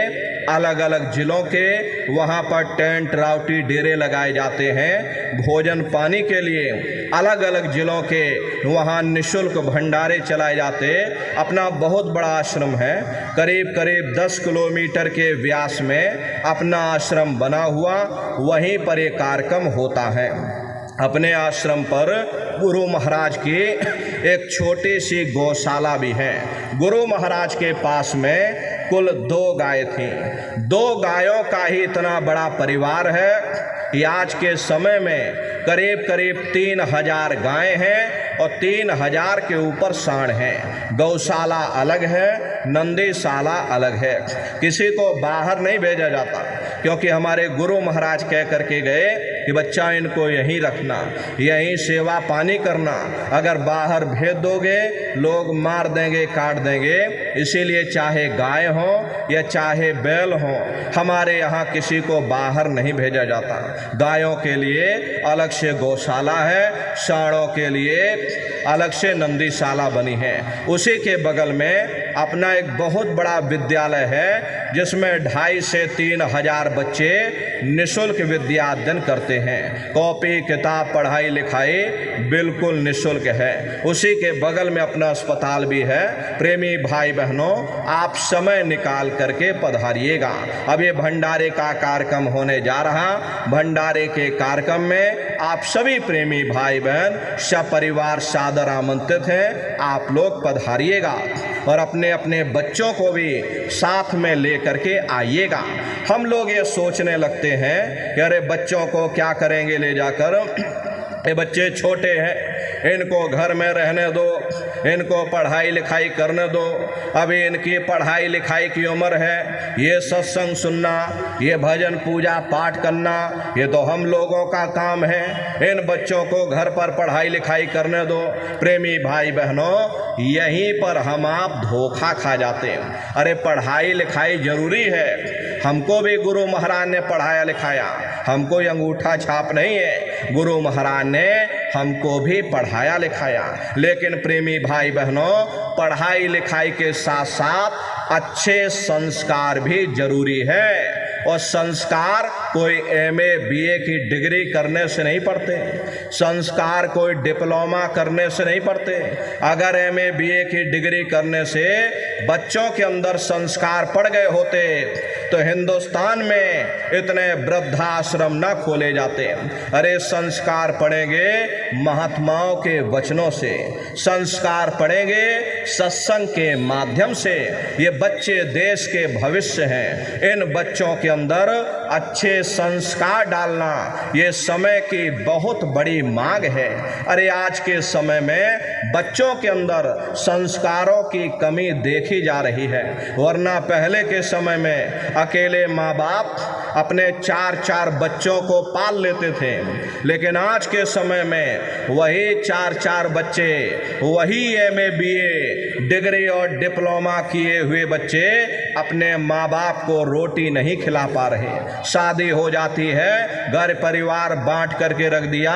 अलग अलग जिलों के वहाँ पर टेंट राउटी डेरे लगाए जाते हैं। भोजन पानी के लिए अलग अलग जिलों के वहाँ निःशुल्क भंडारे चलाए जाते। अपना बहुत बड़ा आश्रम है, करीब करीब 10 किलोमीटर के व्यास में अपना आश्रम बना हुआ, वहीं पर ये कार्यक्रम होता है। अपने आश्रम पर गुरु महाराज की एक छोटी सी गौशाला भी है। गुरु महाराज के पास में कुल 2 गाय थीं। 2 गायों का ही इतना बड़ा परिवार है कि आज के समय में करीब करीब 3000 गायें हैं और 3000 के ऊपर सांड हैं। गौशाला अलग है, नंदीशाला अलग है। किसी को बाहर नहीं भेजा जाता, क्योंकि हमारे गुरु महाराज कह करके गए कि बच्चा इनको यहीं रखना, यहीं सेवा पानी करना। अगर बाहर भेज दोगे लोग मार देंगे, काट देंगे। इसीलिए चाहे गाय हो या चाहे बैल हो, हमारे यहाँ किसी को बाहर नहीं भेजा जाता। गायों के लिए अलग से गौशाला है, सांडों के लिए अलग से नंदीशाला बनी है। उसी के बगल में अपना एक बहुत बड़ा विद्यालय है, जिसमें 2,500 से 3,000 बच्चे निःशुल्क विद्या अध्ययन करते हैं। कॉपी किताब पढ़ाई लिखाई बिल्कुल निःशुल्क है। उसी के बगल में अपना अस्पताल भी है। प्रेमी भाई बहनों, आप समय निकाल करके पधारिएगा। अब ये भंडारे का कार्यक्रम होने जा रहा। भंडारे के कार्यक्रम में आप सभी प्रेमी भाई बहन सपरिवार सादर आमंत्रित हैं। आप लोग पधारिएगा और अपने अपने बच्चों को भी साथ में ले करके आइएगा। हम लोग ये सोचने लगते हैं कि अरे बच्चों को क्या करेंगे ले जाकर, ये बच्चे छोटे हैं, इनको घर में रहने दो, इनको पढ़ाई लिखाई करने दो। अभी इनकी पढ़ाई लिखाई की उम्र है। ये सत्संग सुनना, ये भजन पूजा पाठ करना, ये तो हम लोगों का काम है। इन बच्चों को घर पर पढ़ाई लिखाई करने दो। प्रेमी भाई बहनों, यहीं पर हम आप धोखा खा जाते हैं। अरे पढ़ाई लिखाई जरूरी है। हमको भी गुरु महाराज ने पढ़ाया लिखाया, हमको अंगूठा छाप नहीं है। गुरु महाराज ने हमको भी पढ़ाया लिखाया। लेकिन प्रेमी भाई बहनों, पढ़ाई लिखाई के साथ साथ अच्छे संस्कार भी जरूरी है। और संस्कार कोई MA BA की डिग्री करने से नहीं पढ़ते, संस्कार कोई डिप्लोमा करने से नहीं पढ़ते। अगर MA BA की डिग्री करने से बच्चों के अंदर संस्कार पड़ गए होते तो हिंदुस्तान में इतने वृद्धाश्रम न खोले जाते। अरे संस्कार पढ़ेंगे महात्माओं के वचनों से, संस्कार पढ़ेंगे सत्संग के माध्यम से। ये बच्चे देश के भविष्य हैं। इन बच्चों के अंदर अच्छे संस्कार डालना ये समय की बहुत बड़ी मांग है। अरे आज के समय में बच्चों के अंदर संस्कारों की कमी देखी जा रही है। वरना पहले के समय में अकेले माँ बाप अपने 4-4 बच्चों को पाल लेते थे। लेकिन आज के समय में वही 4-4 बच्चे, वही MA BA डिग्री और डिप्लोमा किए हुए बच्चे अपने माँ बाप को रोटी नहीं खिला पा रहे। शादी हो जाती है, घर परिवार बांट करके रख दिया,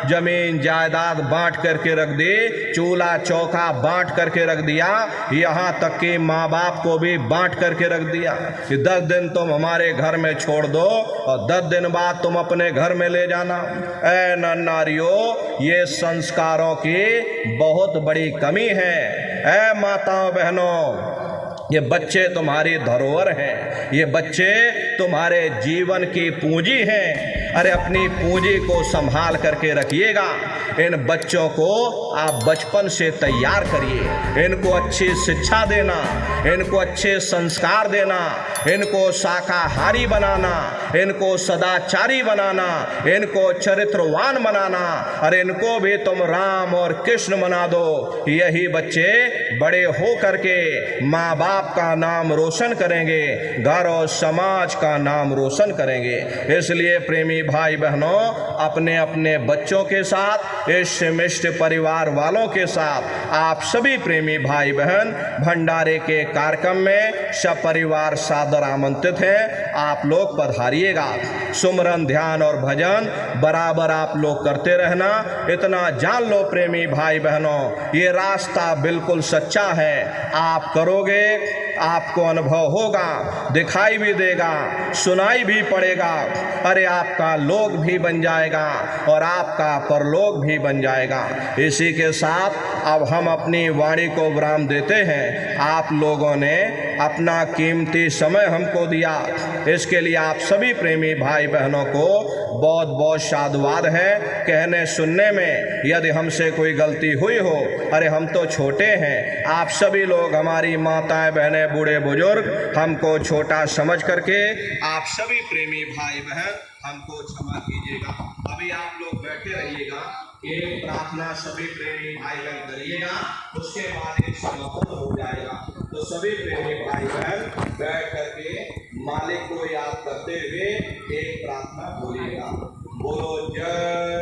जमीन जायदाद बांट करके रख दी, चूल्हा चौका बांट करके रख दिया, यहाँ तक कि माँ बाप को भी बांट करके रख दिया कि 10 दिन तुम हमारे घर में छोड़ दो और 10 दिन बाद तुम अपने घर में ले जाना। ऐ नारियों, ये संस्कारों की बहुत बड़ी कमी है। ऐ माताओं बहनों, ये बच्चे तुम्हारी धरोहर हैं, ये बच्चे तुम्हारे जीवन की पूंजी हैं। अरे अपनी पूंजी को संभाल करके रखिएगा। इन बच्चों को आप बचपन से तैयार करिए, इनको अच्छी शिक्षा देना, इनको अच्छे संस्कार देना, इनको शाकाहारी बनाना, इनको सदाचारी बनाना, इनको चरित्रवान बनाना, और इनको भी तुम राम और कृष्ण बना दो। यही बच्चे बड़े हो करके माँ बाप का नाम रोशन करेंगे, घर और समाज का नाम रोशन करेंगे। इसलिए प्रेमी भाई बहनों, अपने अपने बच्चों के साथ, इस मिष्ट परिवार वालों के साथ आप सभी प्रेमी भाई बहन भंडारे के कार्यक्रम में सपरिवार सादर आमंत्रित हैं। आप लोग पधारिएगा। सुमरन, ध्यान और भजन बराबर आप लोग करते रहना। इतना जान लो प्रेमी भाई बहनों, ये रास्ता बिल्कुल सच्चा है। आप करोगे, आपको अनुभव होगा, दिखाई भी देगा, सुनाई भी पड़ेगा। अरे आपका लोक भी बन जाएगा और आपका परलोक भी बन जाएगा। इसी के साथ अब हम अपनी वाणी को विराम देते हैं। आप लोगों ने अपना कीमती समय हमको दिया, इसके लिए आप सभी प्रेमी भाई बहनों को बहुत बहुत साधुवाद है। कहने सुनने में यदि हमसे कोई गलती हुई हो, अरे हम तो छोटे हैं, आप सभी लोग, हमारी माताएं बहनें बूढ़े बुजुर्ग, हमको छोटा समझ करके आप सभी प्रेमी भाई बहन हमको क्षमा कीजिएगा। अभी आप लोग बैठे रहिएगा, एक प्रार्थना सभी प्रेमी भाई बहन करिएगा, उसके बाद एक समापन हो जाएगा। तो सभी प्रेमी भाई बहन बैठ करके मालिक को याद करते हुए एक प्रार्थना बोलिएगा। बोलो जय